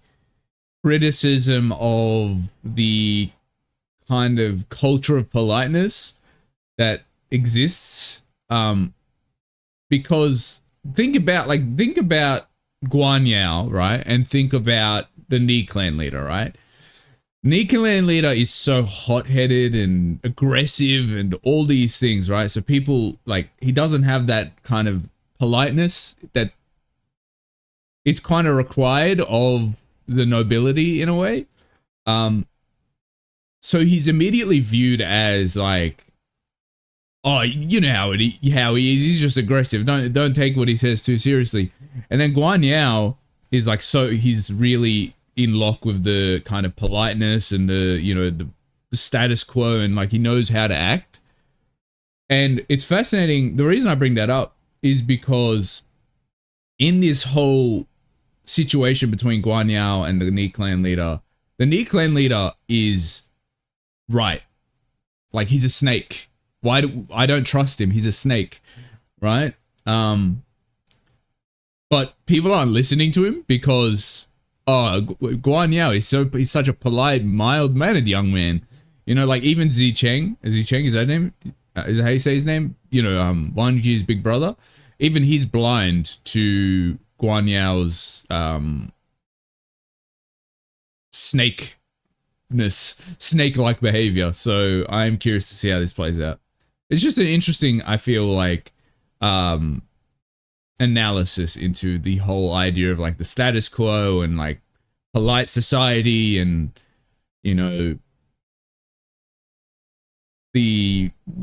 criticism of the kind of culture of politeness that exists. Because think about Guan Yao, right? And think about the Ni clan leader, right? Ni clan leader is so hot-headed and aggressive and all these things, right? So people, like, he doesn't have that kind of politeness that it's kind of required of the nobility in a way. So he's immediately viewed as like, oh, you know how he is. He's just aggressive. Don't take what he says too seriously. And then Guan Yao is like, so he's really in lock with the kind of politeness and the, you know, the status quo, and like he knows how to act. And it's fascinating. The reason I bring that up is because in this whole situation between Guan Yao and the Ni clan leader is right. Like, he's a snake. I don't trust him. He's a snake, right? But people aren't listening to him because, oh, Guan Yao is such a polite, mild-mannered young man. You know, like even Zicheng, is that name? Is that how you say his name? You know, Wang Ji's big brother. Even he's blind to Guan Yao's snake-like behavior. So I'm curious to see how this plays out. It's just an interesting, I feel like, analysis into the whole idea of like the status quo and like polite society, and you know,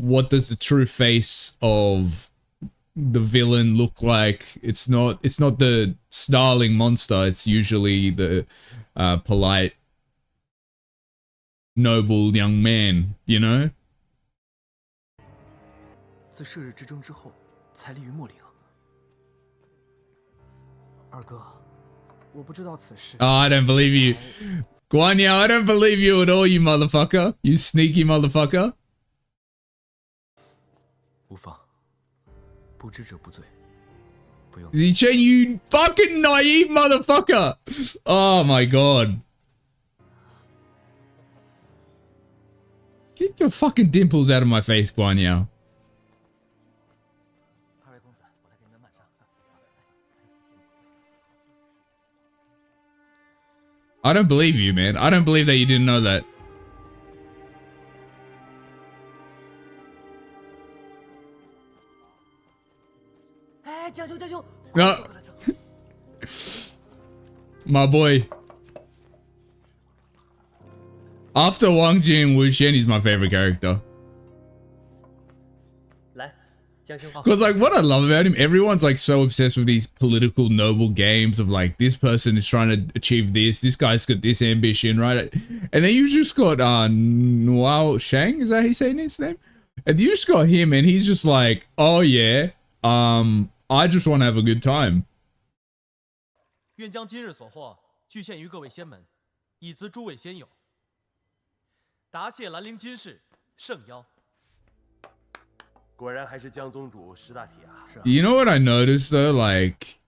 what does the true face of the villain look like? It's not the snarling monster. It's usually the polite, noble young man, you know? 自射日之争之后，才立于莫陵。二哥，我不知道此事。 Oh, I don't believe you. Guan Yao, I don't believe you at all, you motherfucker. You sneaky motherfucker. 无妨，不知者不罪。不用。 Zicheng, you fucking naive motherfucker. Oh my god. Get your fucking dimples out of my face, Guan Yao. I don't believe you, man. I don't believe that you didn't know that. No. My boy. After Wang Ji and Wuxian, he's my favorite character. Because like what I love about him, everyone's like so obsessed with these political noble games of like, this person is trying to achieve this guy's got this ambition, right? And then you just got Nuao Shang, is that how you say his name? And you just got him and he's just like, oh yeah, I just want to have a good time. 愿将今日所获具献于各位仙门，以资诸位仙友。答谢兰陵金氏，圣邀。 果然还是江宗主识大体啊！ You know what I noticed though? Like,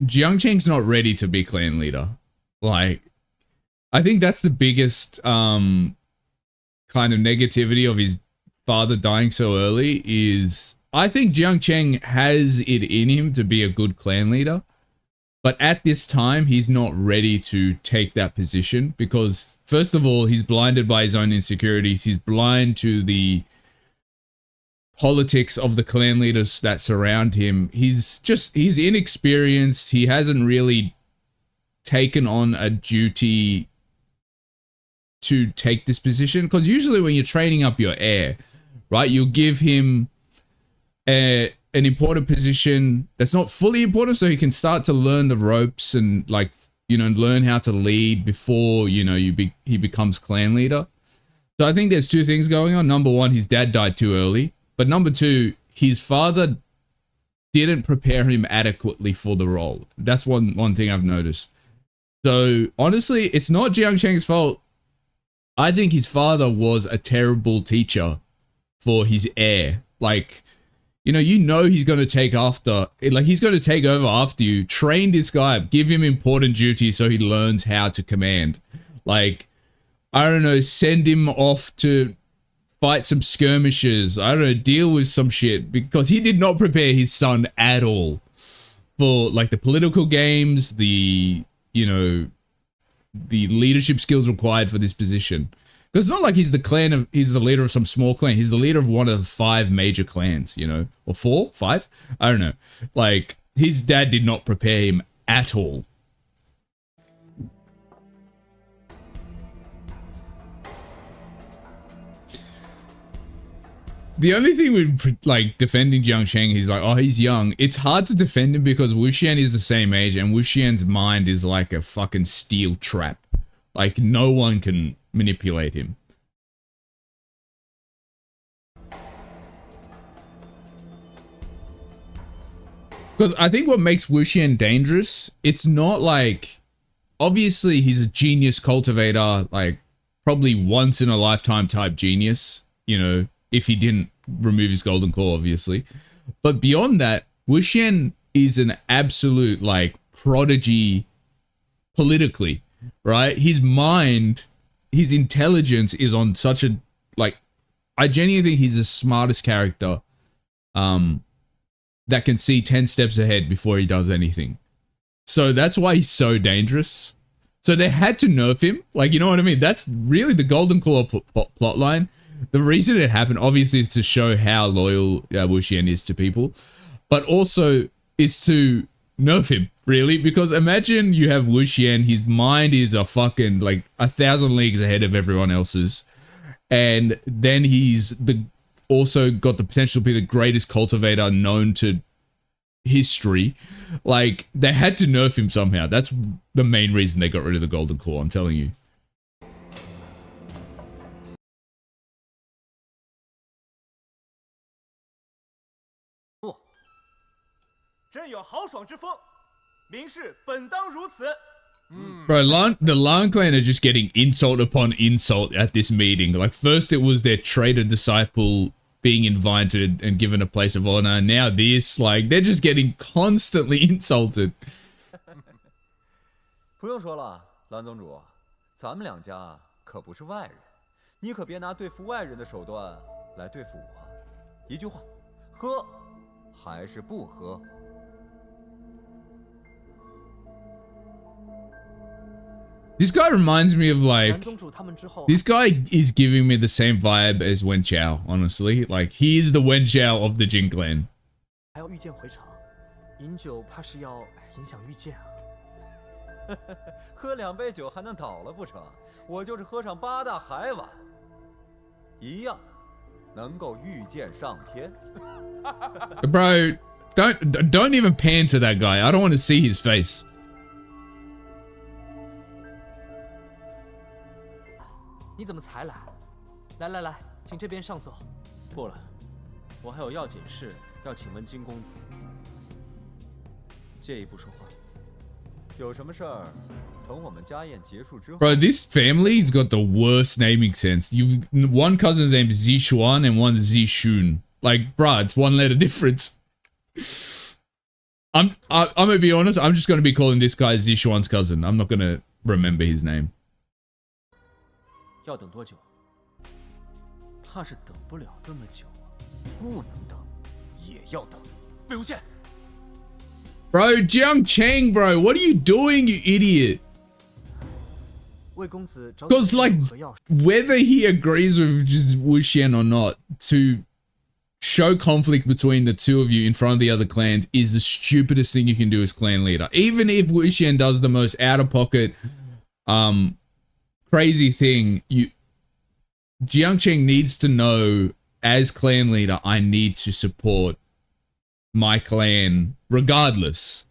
Jiangcheng's not ready to be clan leader. Like, I think that's the biggest kind of negativity of his father dying so early is I think Jiangcheng has it in him to be a good clan leader. But at this time, he's not ready to take that position because, first of all, he's blinded by his own insecurities. He's blind to the politics of the clan leaders that surround him. He's inexperienced. He hasn't really taken on a duty to take this position, because usually when you're training up your heir, right, you'll give him an important position that's not fully important so he can start to learn the ropes and, like, you know, learn how to lead before, you know, he becomes clan leader. So I think there's two things going on. Number one, his dad died too early. But number two, his father didn't prepare him adequately for the role. That's one thing I've noticed. So honestly, it's not Jiangcheng's fault. I think his father was a terrible teacher for his heir. Like, you know he's going to take he's going to take over after you. Train this guy, give him important duties so he learns how to command. Like, I don't know, send him off to fight some skirmishes. I don't know, deal with some shit, because he did not prepare his son at all for, like, the political games, the, you know, the leadership skills required for this position. Because it's not like he's the leader of some small clan. He's the leader of one of 5 major clans, you know, or 4, 5. I don't know. Like, his dad did not prepare him at all. the only thing with like defending Jiang Cheng, he's like, oh, he's young. It's hard to defend him because Wuxian is the same age, and Wuxian's mind is like a fucking steel trap. Like no one can manipulate him. Because I think what makes Wuxian dangerous, it's not like, obviously he's a genius cultivator, like probably once in a lifetime type genius, you know, if he didn't remove his golden core, obviously. But beyond that, Wuxian is an absolute like prodigy politically, right? His mind, his intelligence is on such a, like, I genuinely think he's the smartest character that can see 10 steps ahead before he does anything. So that's why he's so dangerous. So they had to nerf him. Like, you know what I mean? That's really the Golden Claw plot line. The reason it happened, obviously, is to show how loyal Wuxian is to people. But also is to nerf him, really. Because imagine you have Wuxian, his mind is a fucking, like, 1,000 leagues ahead of everyone else's. And then he's also got the potential to be the greatest cultivator known to history. Like, they had to nerf him somehow. That's the main reason they got rid of the Golden Claw, I'm telling you. Bro, the Lan Clan are just getting insult upon insult at this meeting. Like, first it was their traitor disciple being invited and given a place of honor. Now this, like, they're just getting constantly insulted. 不用说了，蓝宗主，咱们两家可不是外人，你可别拿对付外人的手段来对付我。一句话，喝还是不喝？ This guy reminds me of like, this guy is giving me the same vibe as Wen Chao, honestly. Like, he is the Wen Chao of the Jin clan. 还要御剑回城，饮酒怕是要影响御剑啊。喝2杯酒还能倒了不成？我就是喝上8大海碗，一样能够御剑上天。Bro, don't even pan to that guy. I don't want to see his face. 你怎么才来？来，请这边上座。不了，我还有要紧事要请问金公子。介意不说话？有什么事儿，等我们家宴结束之后。Bro, this family's got the worst naming sense. One cousin's name is Zishuan and one's Zishun. Like, bruh, it's one letter difference. I'm gonna be honest. I'm just gonna be calling this guy Zishuan's cousin. I'm not gonna remember his name. 要等多久？怕是等不了这么久啊！不能等，也要等。魏无羡 Bro, Jiang Cheng, bro, what are you doing, you idiot? 魏公子找 Because, like, whether he agrees with Wuxian or not, to show conflict between the two of you in front of the other clans is the stupidest thing you can do as clan leader. Even if Wuxian does the most out-of-pocket, crazy thing, Jiang Cheng needs to know, as clan leader, I need to support my clan regardless.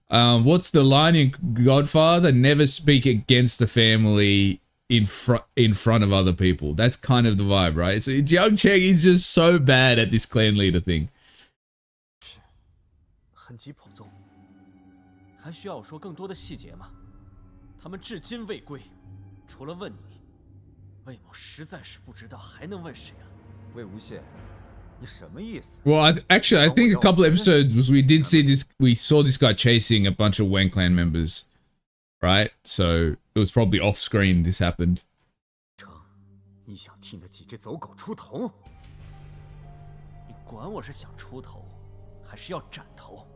What's the line in Godfather? Never speak against the family in front of other people. That's kind of the vibe, right? So Jiang Cheng is just so bad at this clan leader thing. 很急迫中，还需要我说更多的细节吗？他们至今未归。 除了问你，魏某实在是不知道还能问谁啊？魏无羡，你什么意思 ？Well, I think a couple episodes was we saw this guy chasing a bunch of Wen clan members, right? So it was probably off screen this happened. 你想替那几只走狗出头？你管我是想出头，还是要斩头？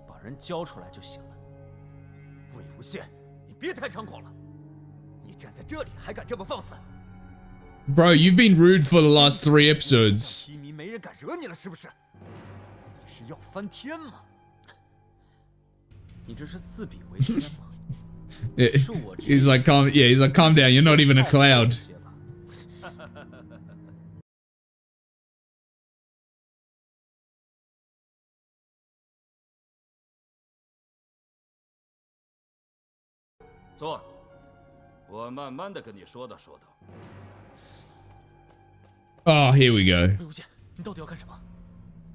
把人交出来就行了。魏无羡，你别太猖狂了！ 你站在这里还敢这么放肆 ？Bro, you've been rude for the last 3 episodes. 提名没人敢惹你了，是不是？你是要翻天吗？你这是自比为天吗？ He's like, calm down. You're not even a cloud. 坐，我慢慢的跟你说道说道。Oh, here we go. 魏无羡，你到底要干什么？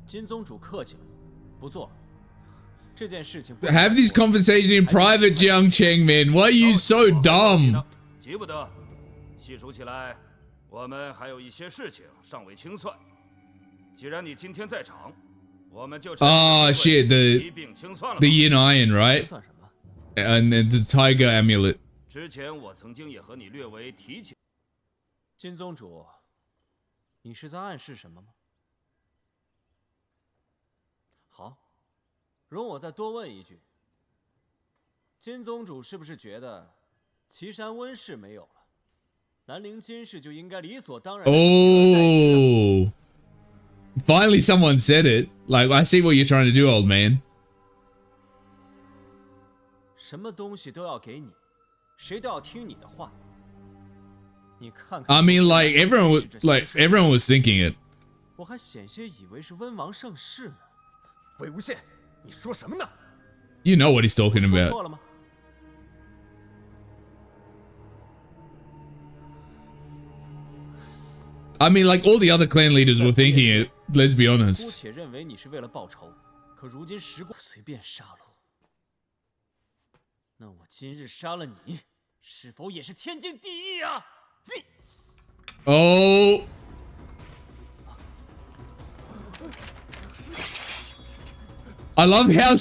金宗主客气了，不做了。这件事情 Have this conversation in private, Jiang Cheng, man. Why are you so dumb? 急不得，细数起来，我们还有一些事情尚未清算。既然你今天在场，我们就 Oh shit, the yin iron, right? And the tiger amulet. 之前我曾经也和你略微提起。金宗主，你是在暗示什么吗？好，容我再多问一句，金宗主是不是觉得岐山温氏没有了，兰陵金氏就应该理所当然？ Oh, finally someone said it. Like, I see what you're trying to do, old man. 什么东西都要给你，谁都要听你的话。你看看 I mean, like everyone was thinking it. 我还险些以为是温王盛世呢。魏无羡，你说什么呢？ You know what he's talking 说 about. 错了吗？ I mean, like all the other clan leaders were thinking it. Let's be 姑 honest. 且认为你是为了报仇，可如今时过，随便杀戮。那我今日杀了你，是否也是天经地义啊？你 Oh. I love how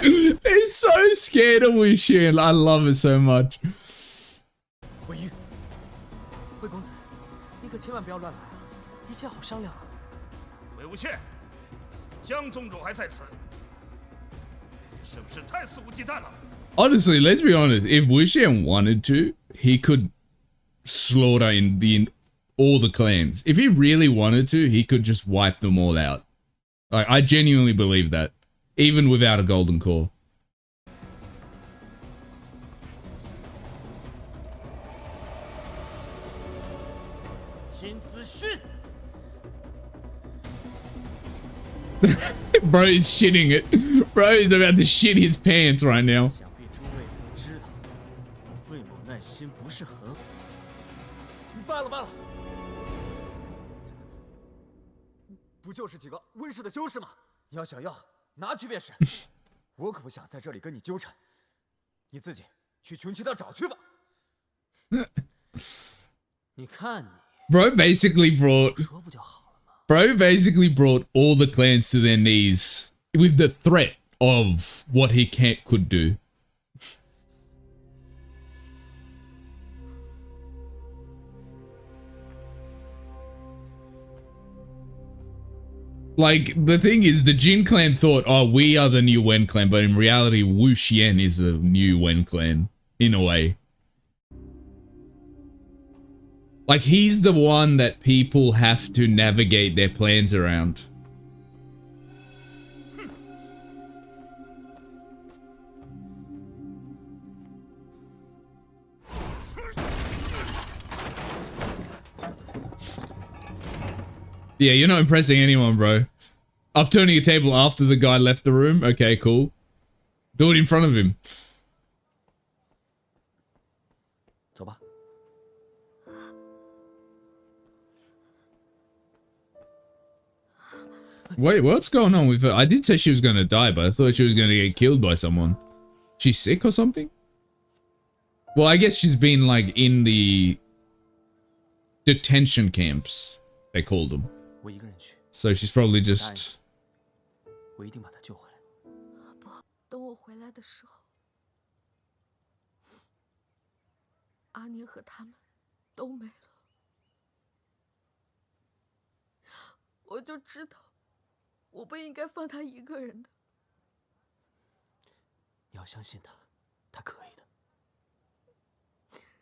they're so scared of Wuxian. I love it so much. 魏玉，魏公子，你可千万不要乱来啊！一切好商量啊！魏无羡，江宗主还在此，是不是太肆无忌惮了？ Honestly, let's be honest. If Wuxian wanted to, he could slaughter all the clans. If he really wanted to, he could just wipe them all out. Like, I genuinely believe that, even without a golden core. Bro is shitting it. Bro is about to shit his pants right now. 想必诸位都知道，魏某耐心不是很好。罢了罢了，不就是几个温室的修士吗？你要想要，拿去便是。我可不想在这里跟你纠缠，你自己去穷奇道找去吧。你看你， Bro basically brought all the clans to their knees with the threat of what he could do. Like, the thing is, the Jin clan thought, oh, we are the new Wen clan, but in reality, Wuxian is the new Wen clan, in a way. Like, he's the one that people have to navigate their plans around. Yeah, you're not impressing anyone, bro. Upturning a table after the guy left the room? Okay, cool. Do it in front of him. 走吧。 Wait, what's going on with her? I did say she was going to die, but I thought she was going to get killed by someone. She's sick or something? Well, I guess she's been, like, in the detention camps, they called them. 我一个人去。 So she's probably just... 我一定把她救回来。不好，等我回来的时候，阿宁和他们都没了，我就知道，我不应该放他一个人的。你要相信他，他可以的。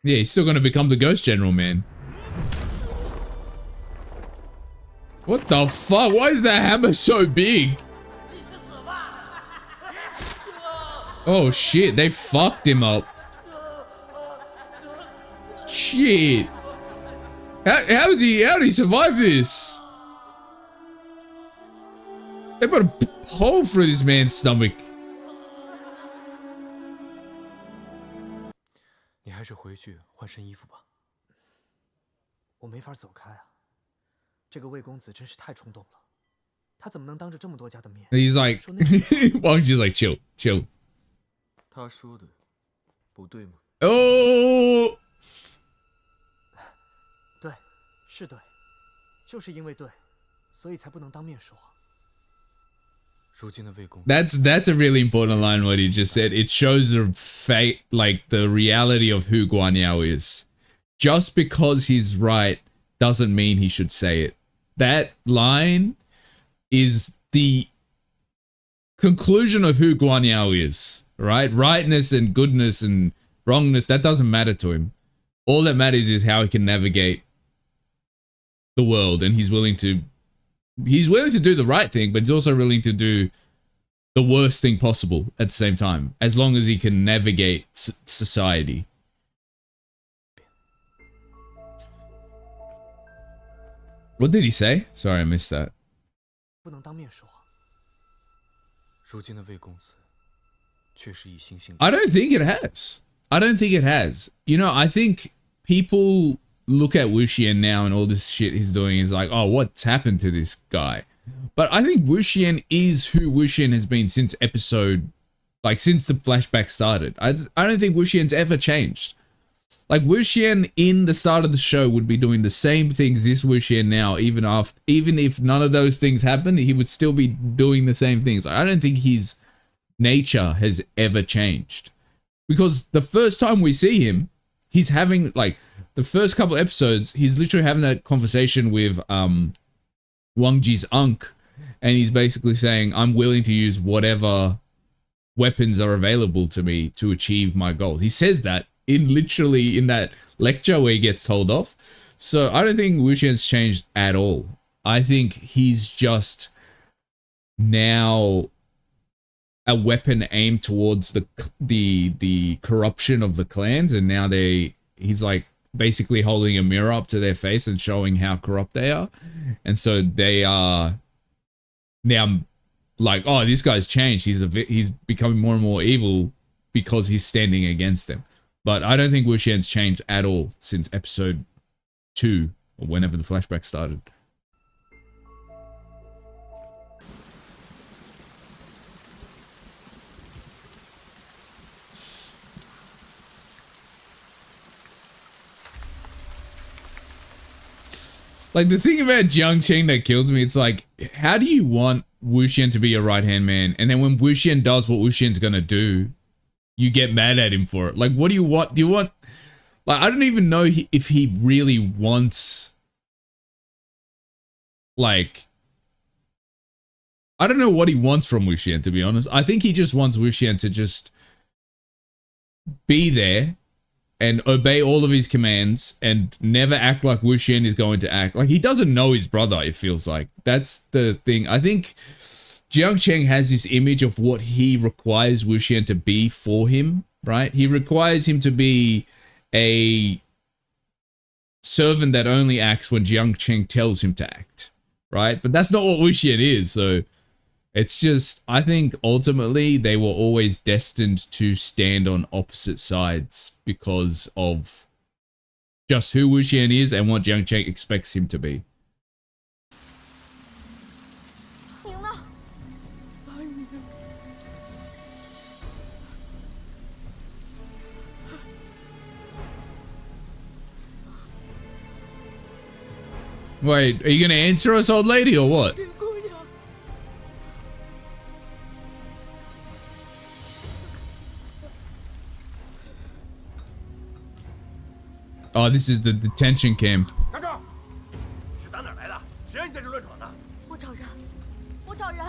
Yeah, he's still going to become the Ghost General, man. What the fuck? Why is that hammer so big? Oh shit, they fucked him up. Shit. How did he survive this? They put a hole through this man's stomach. 是回去换身衣服吧。我没法走开啊！这个魏公子真是太冲动了，他怎么能当着这么多家的面 He's like, Wang Ji's like, chill, chill. 他说的不对吗？ Oh, 对，是对，就是因为对，所以才不能当面说。如今的魏公， that's a really important line. What he just said. It shows the fate, like the reality of who Guan Yao is. Just because he's right doesn't mean he should say it. That line is the conclusion of who Guan Yao is, right? Rightness and goodness and wrongness, that doesn't matter to him. All that matters is how he can navigate the world, and he's willing to do the right thing, but he's also willing to do the worst thing possible at the same time, as long as he can navigate society. What did he say? Sorry, I missed that. 不能当面说。如今的魏公子确实以心性。 I don't think it has. I don't think it has. You know, I think people look at Wuxian now and all this shit he's doing is like, oh, what's happened to this guy? But I think Wuxian is who Wuxian has been since episode, like since the flashback started. I don't think Wuxian's ever changed. Like Wuxian in the start of the show would be doing the same things this Wuxian now, even if none of those things happened, he would still be doing the same things. I don't think his nature has ever changed. Because the first time we see him, he's having, like, the first couple episodes, he's literally having that conversation with Wang Ji's uncle, and he's basically saying, I'm willing to use whatever weapons are available to me to achieve my goal. He says that literally in that lecture where he gets told off. So I don't think Wuxian's changed at all. I think he's just now a weapon aimed towards the corruption of the clans, and now he's like basically holding a mirror up to their face and showing how corrupt they are. And so they are now like, oh, this guy's changed. He's becoming more and more evil because he's standing against them. But I don't think Wuxian's changed at all since episode 2 or whenever the flashback started. Like, the thing about Jiangqing that kills me, it's like, how do you want Wuxian to be your right-hand man? And then when Wuxian does what Wuxian's gonna do, you get mad at him for it. Like, what do you want? Do you want... Like, I don't even know if he really wants... Like... I don't know what he wants from Wuxian, to be honest. I think he just wants Wuxian to just be there and obey all of his commands and never act like Wuxian is going to act. Like, he doesn't know his brother, it feels like. That's the thing. I think Jiangqing has this image of what he requires Wuxian to be for him, right? He requires him to be a servant that only acts when Jiangqing tells him to act, right? But that's not what Wuxian is, so it's just, I think ultimately they were always destined to stand on opposite sides because of just who Wuxian is and what Jiangqing expects him to be. Wait, are you gonna answer us, old lady, or what? Oh, this is the detention camp.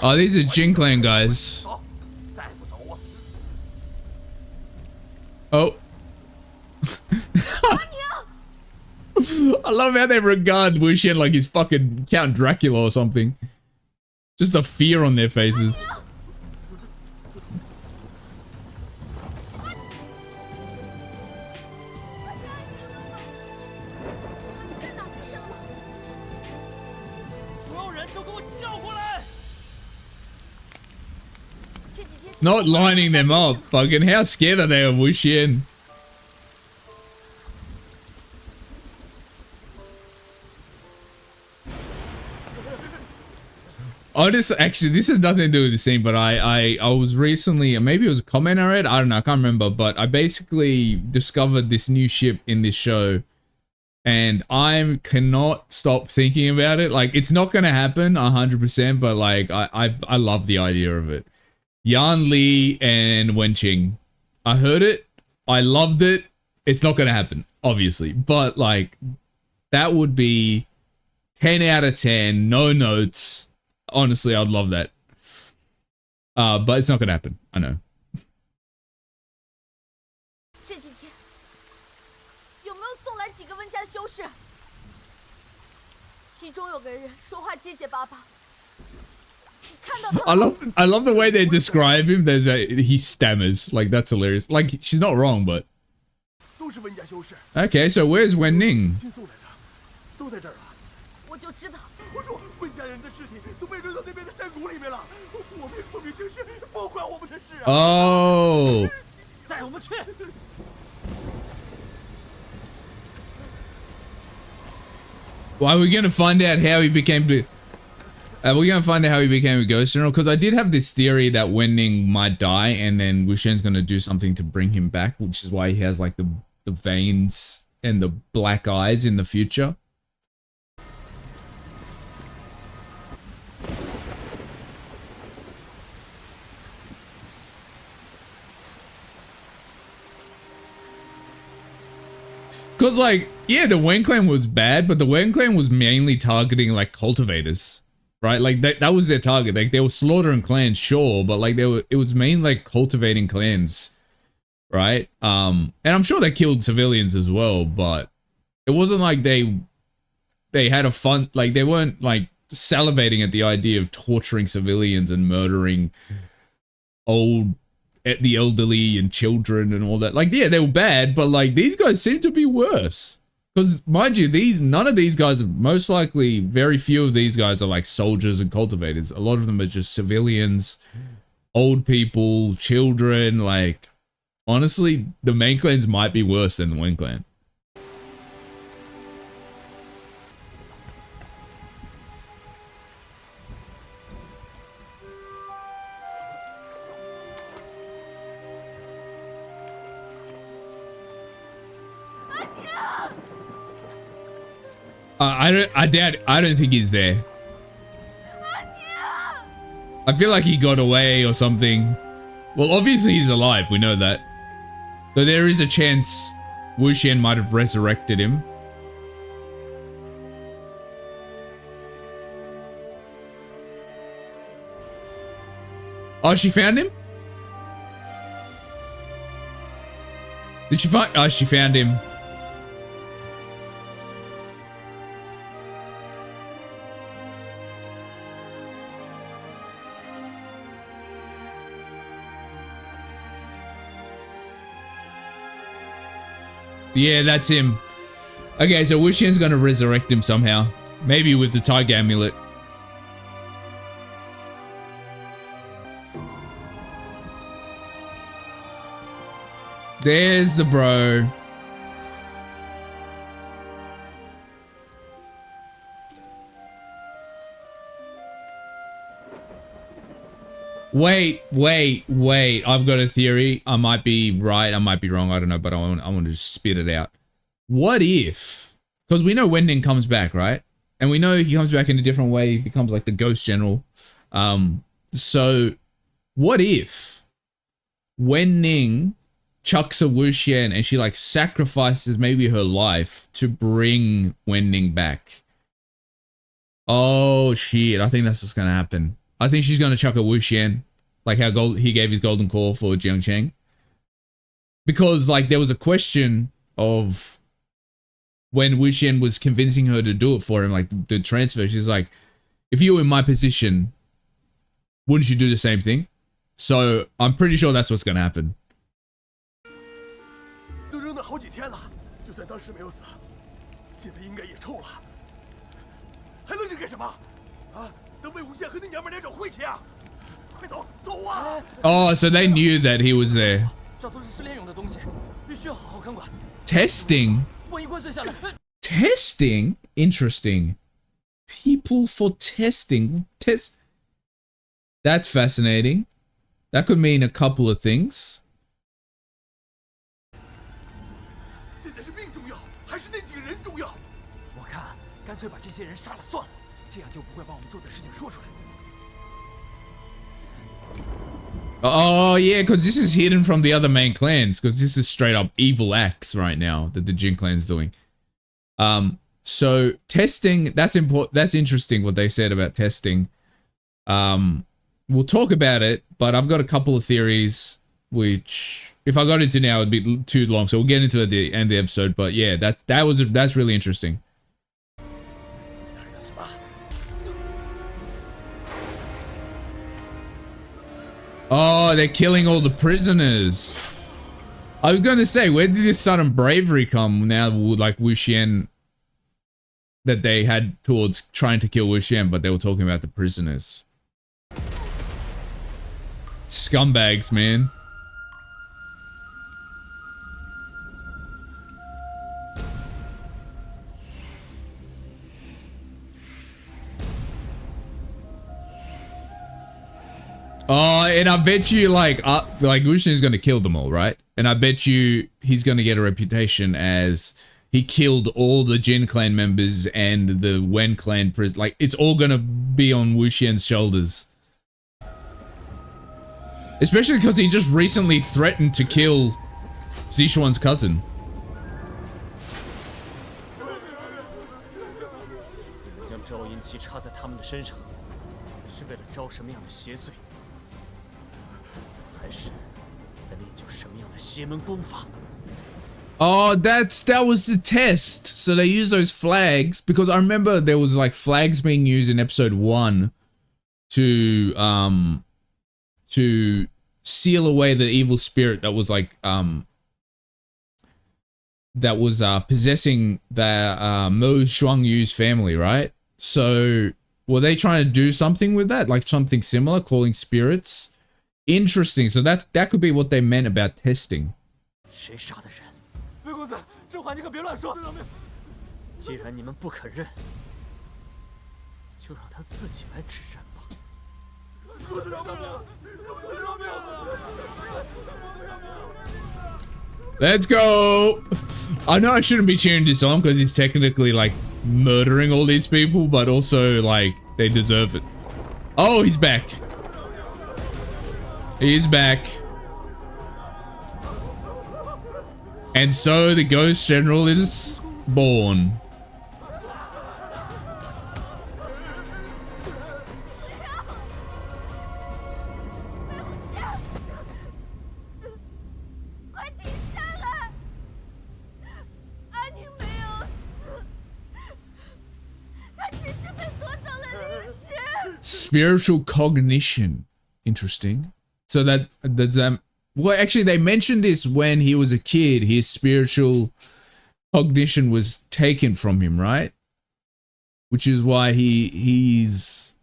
Oh, these are Jin Clan guys. Oh. I love how they regard Wuxian like he's fucking Count Dracula or something. Just a fear on their faces. Not lining them up. Fucking how scared are they of Wuxian? Actually, this has nothing to do with the scene, but I was recently, maybe it was a comment I read, I don't know, I can't remember, but I basically discovered this new ship in this show, and I cannot stop thinking about it. Like, it's not gonna happen 100%, but like, I love the idea of it. Yan Li and Wenqing. I heard it, I loved it. It's not gonna happen, obviously, but like, that would be 10 out of 10, no notes. Honestly, I'd love that. But it's not gonna happen. I know. 这几天有没有送来几个温家修士？其中有个人说话结结巴巴。看到他 I love the way they describe him. He stammers. Like, that's hilarious. Like, she's not wrong, but 都是温家修士。 okay. So where's Wen Ning? 新送来的，都在这儿了。我就知道。我说温家人的尸体都被扔到那边的山谷里面了，我们不明生事，不关我们的事啊。Oh. 带我们去。 Well, we're gonna find out how he became. We're gonna find out how he became a ghost general, because I did have this theory that Wen Ning might die, and then Wuxian's gonna do something to bring him back, which is why he has like the veins and the black eyes in the future. Cause like, yeah, the Wen clan was bad, but the Wen clan was mainly targeting like cultivators, right? Like that was their target. Like they were slaughtering clans, sure, but like it was mainly like cultivating clans, right? And I'm sure they killed civilians as well, but it wasn't like they had a fun, like they weren't like salivating at the idea of torturing civilians and murdering the elderly and children and all that. Like, yeah, they were bad, but like these guys seem to be worse. Because mind you, none of these guys, most likely very few of these guys are like soldiers and cultivators. A lot of them are just civilians, old people, children. Like, honestly, the main clans might be worse than the Wen clan. I don't think he's there. I feel like he got away or something. Well, obviously he's alive, we know that. Though there is a chance Wuxian might have resurrected him. Oh, she found him? Did she find? Oh, she found him. Yeah, that's him. Okay, so Wuxian's gonna resurrect him somehow. Maybe with the tiger amulet. There's the bro. Wait. I've got a theory. I might be right. I might be wrong. I don't know, but I want to just spit it out. What if, because we know Wen Ning comes back, right? And we know he comes back in a different way. He becomes like the ghost general. So what if Wen Ning chucks a Wuxian and she like sacrifices maybe her life to bring Wen Ning back? Oh shit, I think that's what's gonna happen. I think she's gonna chuck a Wuxian, like how he gave his golden call for Jiangcheng. Because like there was a question of when Wuxian was convincing her to do it for him, like the transfer, she's like, if you were in my position, wouldn't you do the same thing? So I'm pretty sure that's what's gonna happen. 都扔了好几天了，就算当时没有死，现在应该也臭了。还愣着干什么？啊！等魏无羡和那娘们俩找晦气啊！快走，走啊！ Oh, so they knew that he was there. 这都是失联用的东西，必须要好好看管。 Testing? 万一灌醉下来。 Testing? Interesting. People for testing. That's fascinating. That could mean a couple of things. 现在是命重要，还是那几个人重要？我看干脆把这些人杀了算了，这样就不会把我们做的事情说出来。 Oh, yeah, because this is hidden from the other main clans, because this is straight up evil acts right now that the Jin clan's doing. So testing, that's important. That's interesting what they said about testing. We'll talk about it, but I've got a couple of theories, which if I got into now, it'd be too long. So we'll get into it at the end of the episode. But yeah, that's really interesting. Oh, they're killing all the prisoners. I was going to say, where did this sudden bravery come now, like Wuxian, that they had towards trying to kill Wuxian, but they were talking about the prisoners. Scumbags, man. Oh, and I bet you like Wuxian is gonna kill them all, right? And I bet you he's gonna get a reputation as he killed all the Jin clan members and the Wen clan prisoners. Like, it's all gonna be on Wuxian's shoulders. Especially because he just recently threatened to kill Zishuan's cousin. 将招阴旗插在他们的身上，是为了招什么样的邪祟？ 还是在练就什么样的邪门功法？ Oh, that was the test. So they used those flags because I remember there was like flags being used in episode 1 to seal away the evil spirit that was like possessing the Mo Shuangyu's family, right? So were they trying to do something with that, like something similar, calling spirits? Interesting. So that could be what they meant about testing. 谁杀的人？魏公子，这话你可别乱说。既然你们不肯认，就让他自己来指认吧。公子饶命啊！公子饶命啊！ Let's go. I know I shouldn't be cheering this on because he's technically like murdering all these people, but also like they deserve it. Oh, he's back. He's back. And so the Ghost General is born. Spiritual cognition. Interesting. So that's well, actually they mentioned this when he was a kid. His spiritual cognition was taken from him, right? Which is why he's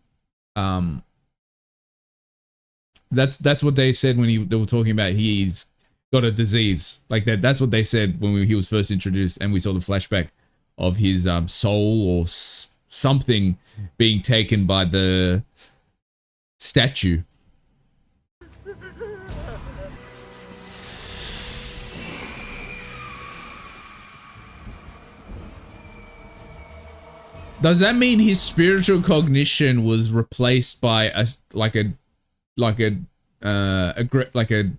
that's what they said when they were talking about he's got a disease like that. That's what they said when he was first introduced, and we saw the flashback of his soul or something being taken by the statue. Does that mean his spiritual cognition was replaced by a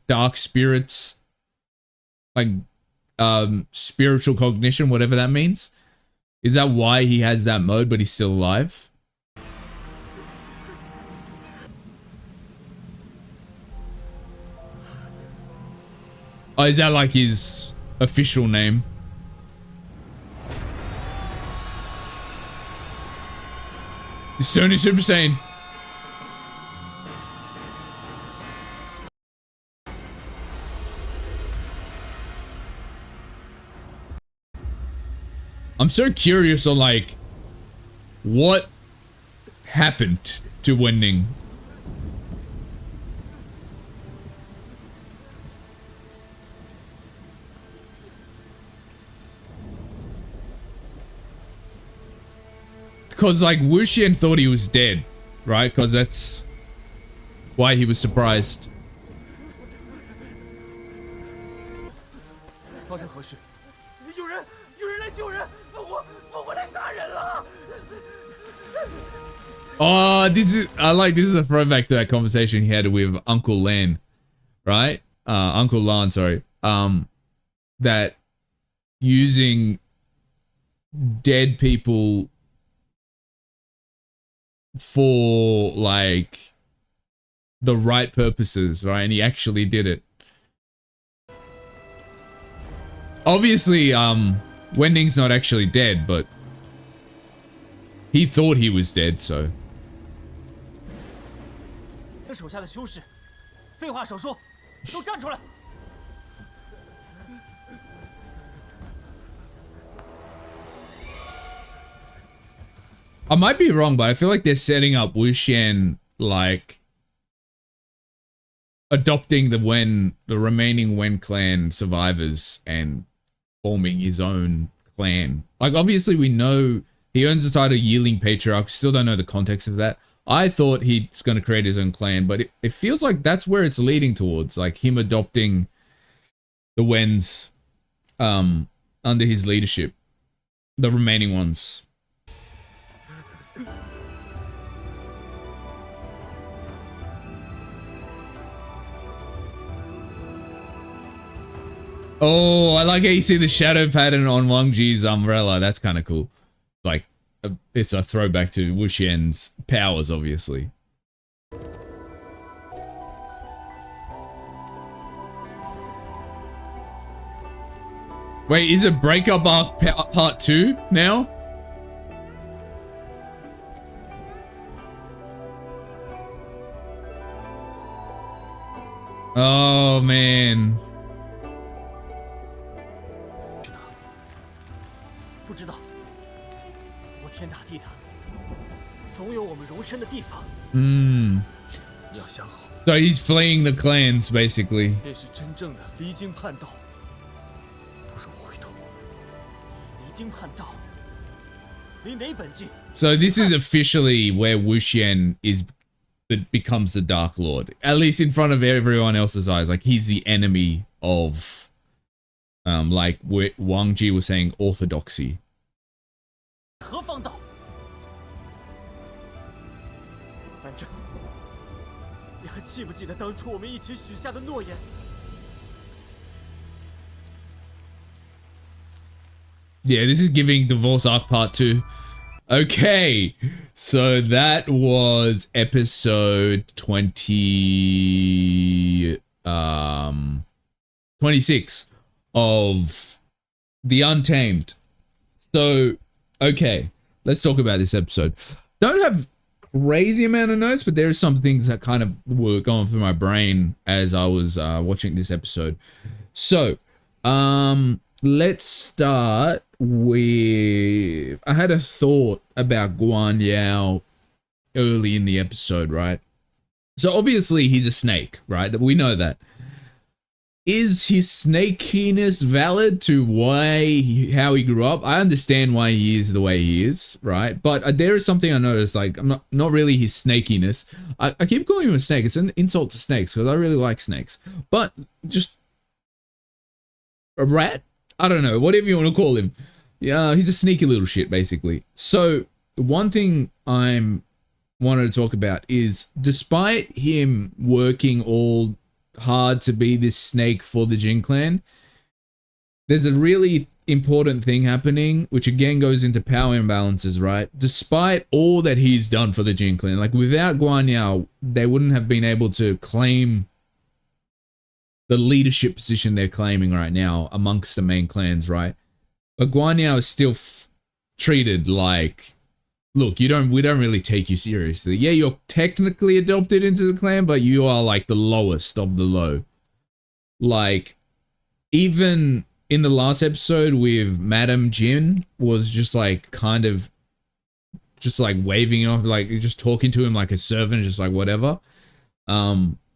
dark spirit's spiritual cognition, whatever that means? Is that why he has that mode, but he's still alive? Oh, is that like his official name? He's turning Super Saiyan. I'm so curious on like what happened to Wenning. Because like Wuxian thought he was dead, right? Because that's why he was surprised. 发生何事？有人来救人！我来杀人了！ Oh, this is a throwback to that conversation he had with Uncle Lan, right? Uncle Lan, sorry. That using dead people for like the right purposes, right? And he actually did it. Obviously, Wending's not actually dead, but he thought he was dead, so. 手下的修士，废话少说，都站出来！ I might be wrong, but I feel like they're setting up Wuxian like adopting the remaining Wen clan survivors and forming his own clan. Like obviously we know he owns the title Yearling Patriarch, still don't know the context of that. I thought he's going to create his own clan, but it feels like that's where it's leading towards, like him adopting the Wens under his leadership, the remaining ones. Oh, I like how you see the shadow pattern on Wang Ji's umbrella. That's kind of cool. Like, it's a throwback to Wuxian's powers, obviously. Wait, is it Breakup Arc Part 2 now? Oh, man. 不知道，我天大地的，总有我们容身的地方。要想好。 So he's fleeing the clans, basically. 这是真正的离经叛道，不容回头。离经叛道，离哪本境？ So this is officially where Wuxian becomes the Dark Lord, at least in front of everyone else's eyes. Like he's the enemy of, like Wang Ji was saying, orthodoxy. 何方道？安正，你还记不记得当初我们一起许下的诺言？ Yeah, this is giving Divorce Arc Part 2. Okay, so that was episode 26 of The Untamed. So, okay, let's talk about this episode. Don't have crazy amount of notes, but there are some things that kind of were going through my brain as I was watching this episode. So, let's start with, I had a thought about Guan Yao early in the episode, right? So obviously he's a snake, right? We know that. Is his snakiness valid to how he grew up? I understand why he is the way he is, right? But there is something I noticed, like, I'm not really his snakiness. I keep calling him a snake. It's an insult to snakes because I really like snakes. But just a rat? I don't know, whatever you want to call him. Yeah, he's a sneaky little shit, basically. So, one thing I'm wanted to talk about is, despite him working all hard to be this snake for the Jin clan, there's a really important thing happening, which again goes into power imbalances, right? Despite all that he's done for the Jin clan, like without Guan Yao, they wouldn't have been able to claim the leadership position they're claiming right now amongst the main clans, right? But Guan Yao is still treated like, look, we don't really take you seriously. Yeah, you're technically adopted into the clan, but you are like the lowest of the low. Like, even in the last episode with Madame Jin was just like kind of just like waving off, like just talking to him like a servant, just like whatever.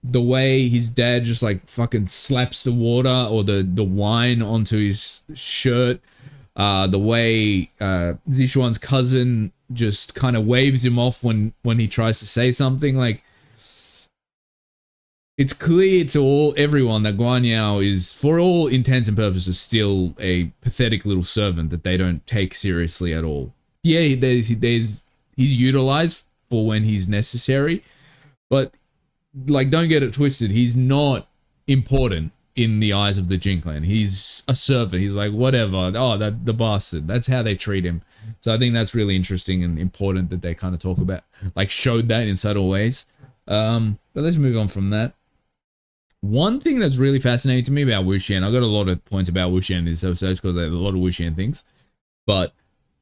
The way his dad just like fucking slaps the water or the wine onto his shirt. The way Zishuan's cousin just kind of waves him off when he tries to say something. Like, it's clear to everyone that Guan Yao is, for all intents and purposes, still a pathetic little servant that they don't take seriously at all. Yeah, he's utilized for when he's necessary, but like, don't get it twisted. He's not important in the eyes of the Jin clan. He's a servant. He's like, whatever. Oh, the bastard. That's how they treat him. So I think that's really interesting and important that they kind of talk about, like, showed that in subtle ways. But let's move on from that. One thing that's really fascinating to me about Wuxian, I've got a lot of points about Wuxian in this episode because there's a lot of Wuxian things, but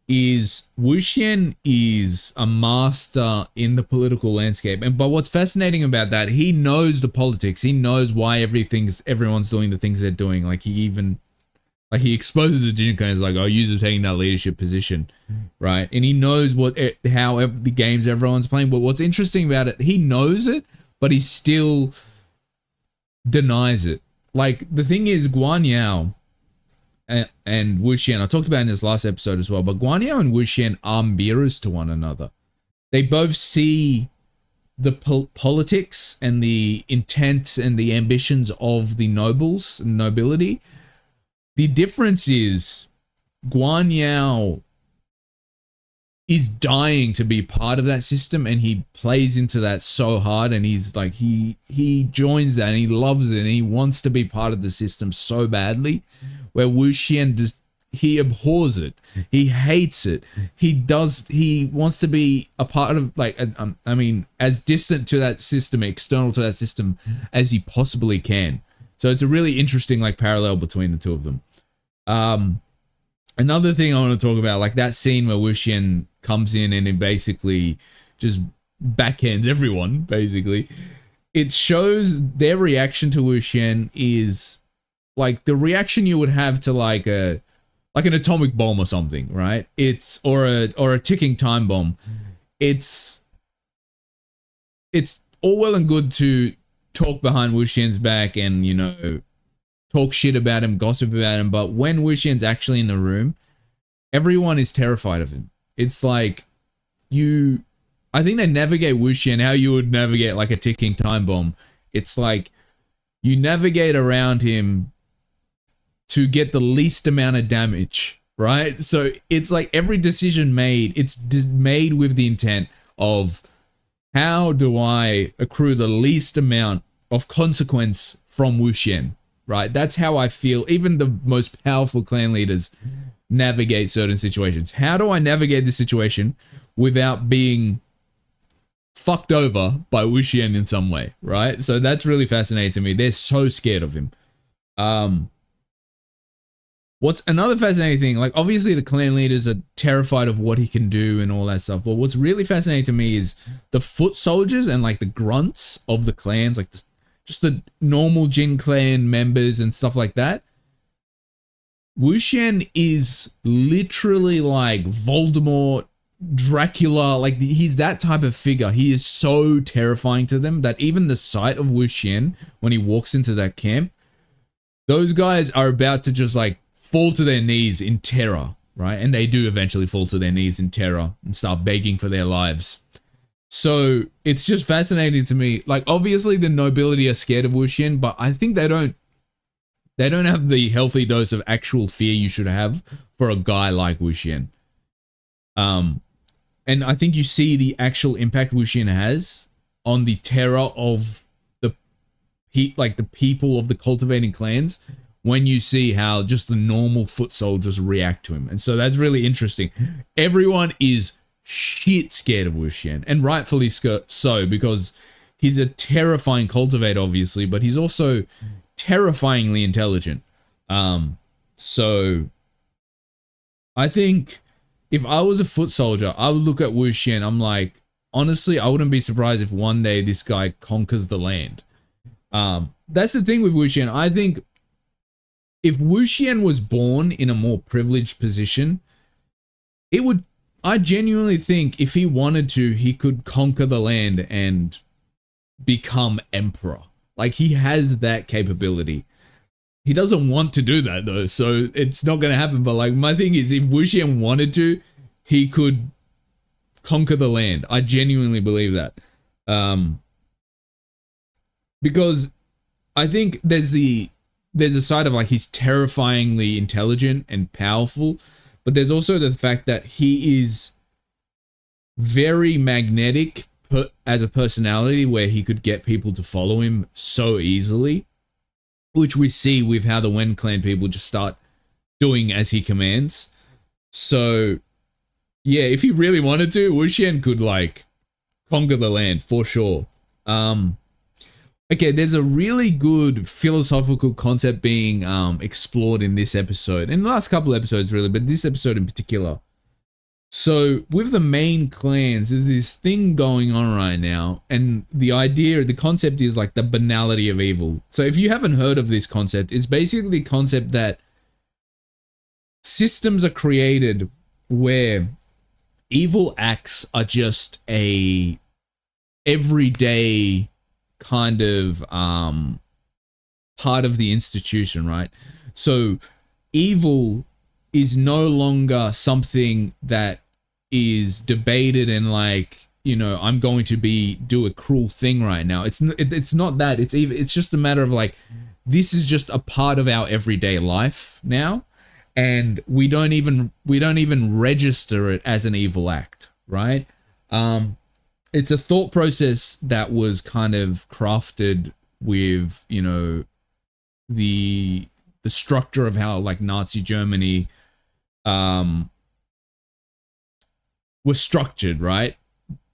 is Wuxian is a master in the political landscape. But what's fascinating about that, he knows the politics. He knows why everyone's doing the things they're doing. Like, he exposes the Jin clan as like, oh, you're taking that leadership position, right? And he knows how the games everyone's playing. But what's interesting about it, he knows it, but he still denies it. Like, the thing is, Guan Yao and Wuxian, I talked about in this last episode as well, but Guan Yao and Wuxian are mirrors to one another. They both see the politics and the intent and the ambitions of the nobility. The difference is Guan Yao is dying to be part of that system, and he plays into that so hard, and he's like, he joins that and he loves it and he wants to be part of the system so badly, where Wuxian just, he abhors it. He hates it. He wants to be a part of, like, I mean, as distant to that system, external to that system as he possibly can. So it's a really interesting, like, parallel between the two of them. Another thing I want to talk about, like that scene where Wuxian comes in and it basically just backhands everyone, basically. It shows their reaction to Wuxian is like the reaction you would have to like an atomic bomb or something, right? It's or a ticking time bomb. It's all well and good to talk behind Wuxian's back and, you know, talk shit about him, gossip about him, but when Wuxian's actually in the room, everyone is terrified of him. It's like I think they navigate Wuxian how you would navigate like a ticking time bomb. It's like you navigate around him to get the least amount of damage, right? So it's like every decision made, it's made with the intent of how do I accrue the least amount of consequence from Wuxian, right? That's how I feel. Even the most powerful clan leaders navigate certain situations. How do I navigate this situation without being fucked over by Wuxian in some way, right? So that's really fascinating to me. They're so scared of him. What's another fascinating thing, like obviously the clan leaders are terrified of what he can do and all that stuff, but what's really fascinating to me is the foot soldiers and like the grunts of the clans, like just the normal Jin clan members and stuff like that. Wuxian is literally like Voldemort, Dracula, like he's that type of figure. He is so terrifying to them that even the sight of Wuxian when he walks into that camp, those guys are about to just like fall to their knees in terror, right? And they do eventually fall to their knees in terror and start begging for their lives. So it's just fascinating to me. Like obviously the nobility are scared of Wuxian, but I think they don't have the healthy dose of actual fear you should have for a guy like Wuxian. And I think you see the actual impact Wuxian has on the terror of the people of the cultivating clans when you see how just the normal foot soldiers react to him. And so that's really interesting. Everyone is shit scared of Wuxian, and rightfully so, because he's a terrifying cultivator, obviously, but he's also terrifyingly intelligent. So I think if I was a foot soldier, I would look at Wuxian. I'm like, honestly, I wouldn't be surprised if one day this guy conquers the land. That's the thing with Wuxian. I think if Wuxian was born in a more privileged position, I genuinely think if he wanted to, he could conquer the land and become emperor. Like he has that capability. He doesn't want to do that though, so it's not going to happen. But like my thing is, if Wuxian wanted to, he could conquer the land. I genuinely believe that. because I think there's a side of like he's terrifyingly intelligent and powerful, but there's also the fact that he is very magnetic as a personality, where he could get people to follow him so easily, which we see with how the Wen clan people just start doing as he commands. So yeah, if he really wanted to, Wuxian could like conquer the land for sure. Okay, there's a really good philosophical concept being explored in this episode, in the last couple episodes really, but this episode in particular. So with the main clans, there's this thing going on right now, and the concept is like the banality of evil. So if you haven't heard of this concept, it's basically the concept that systems are created where evil acts are just a everyday kind of part of the institution, right? So evil is no longer something that is debated and like, you know, I'm going to do a cruel thing right now. It's not that. It's just a matter of like, this is just a part of our everyday life now, and we don't even register it as an evil act, right? It's a thought process that was kind of crafted with, you know, the structure of how like Nazi Germany was structured, right?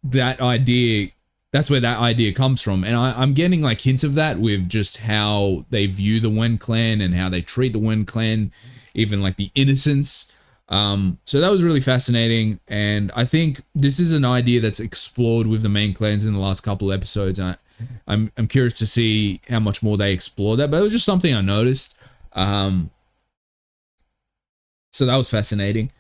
That's where that idea comes from. And I'm getting like hints of that with just how they view the Wen clan and how they treat the Wen clan, even like the innocents. So that was really fascinating, and I think this is an idea that's explored with the main clans in the last couple episodes. I'm curious to see how much more they explore that, but it was just something I noticed. So that was fascinating.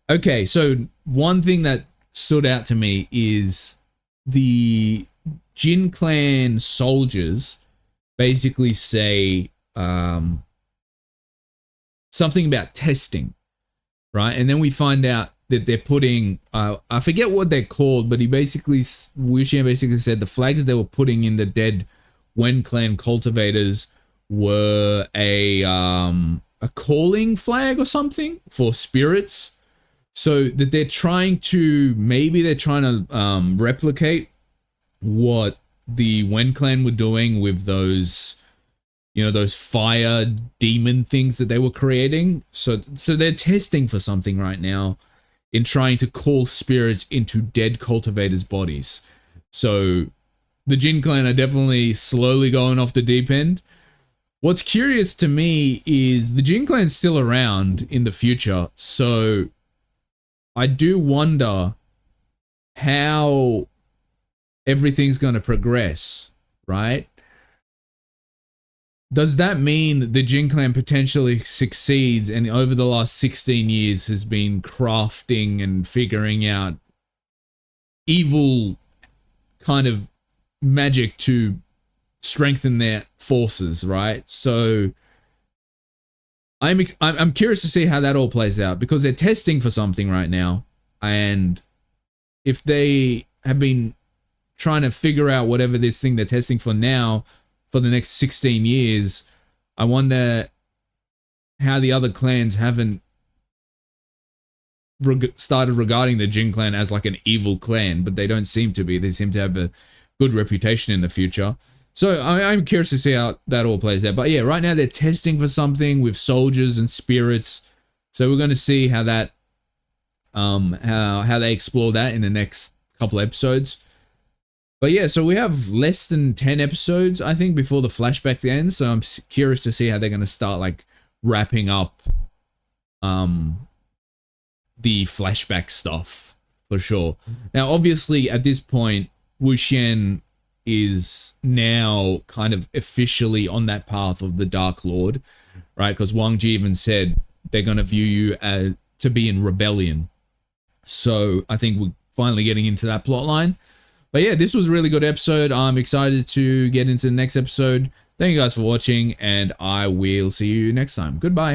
Okay, so one thing that stood out to me is the Jin clan soldiers basically say something about testing, right? And then we find out that they're putting, I forget what they're called, but Wuxian basically said the flags they were putting in the dead Wen clan cultivators were a calling flag or something for spirits. So that they're trying to replicate what the Wen clan were doing with those, you know, those fire demon things that they were creating. So they're testing for something right now in trying to call spirits into dead cultivators' bodies. So the Jin clan are definitely slowly going off the deep end. What's curious to me is the Jin clan's still around in the future. So I do wonder how everything's going to progress, right? Does that mean the Jin clan potentially succeeds and over the last 16 years has been crafting and figuring out evil kind of magic to strengthen their forces, right? So I'm curious to see how that all plays out, because they're testing for something right now, and if they have been trying to figure out whatever this thing they're testing for now for the next 16 years, I wonder how the other clans haven't started regarding the Jin clan as like an evil clan, but they don't seem to be. They seem to have a good reputation in the future. So I'm curious to see how that all plays out. But yeah, right now they're testing for something with soldiers and spirits. So we're going to see how that, how they explore that in the next couple episodes. But yeah, so we have less than 10 episodes, I think, before the flashback ends. So I'm curious to see how they're going to start like wrapping up the flashback stuff for sure. Now, obviously, at this point, Wuxian is now kind of officially on that path of the Dark Lord, right? Because Wang Ji even said they're going to view you as to be in rebellion. So I think we're finally getting into that plot line. But yeah, this was a really good episode. I'm excited to get into the next episode. Thank you guys for watching, and I will see you next time. Goodbye.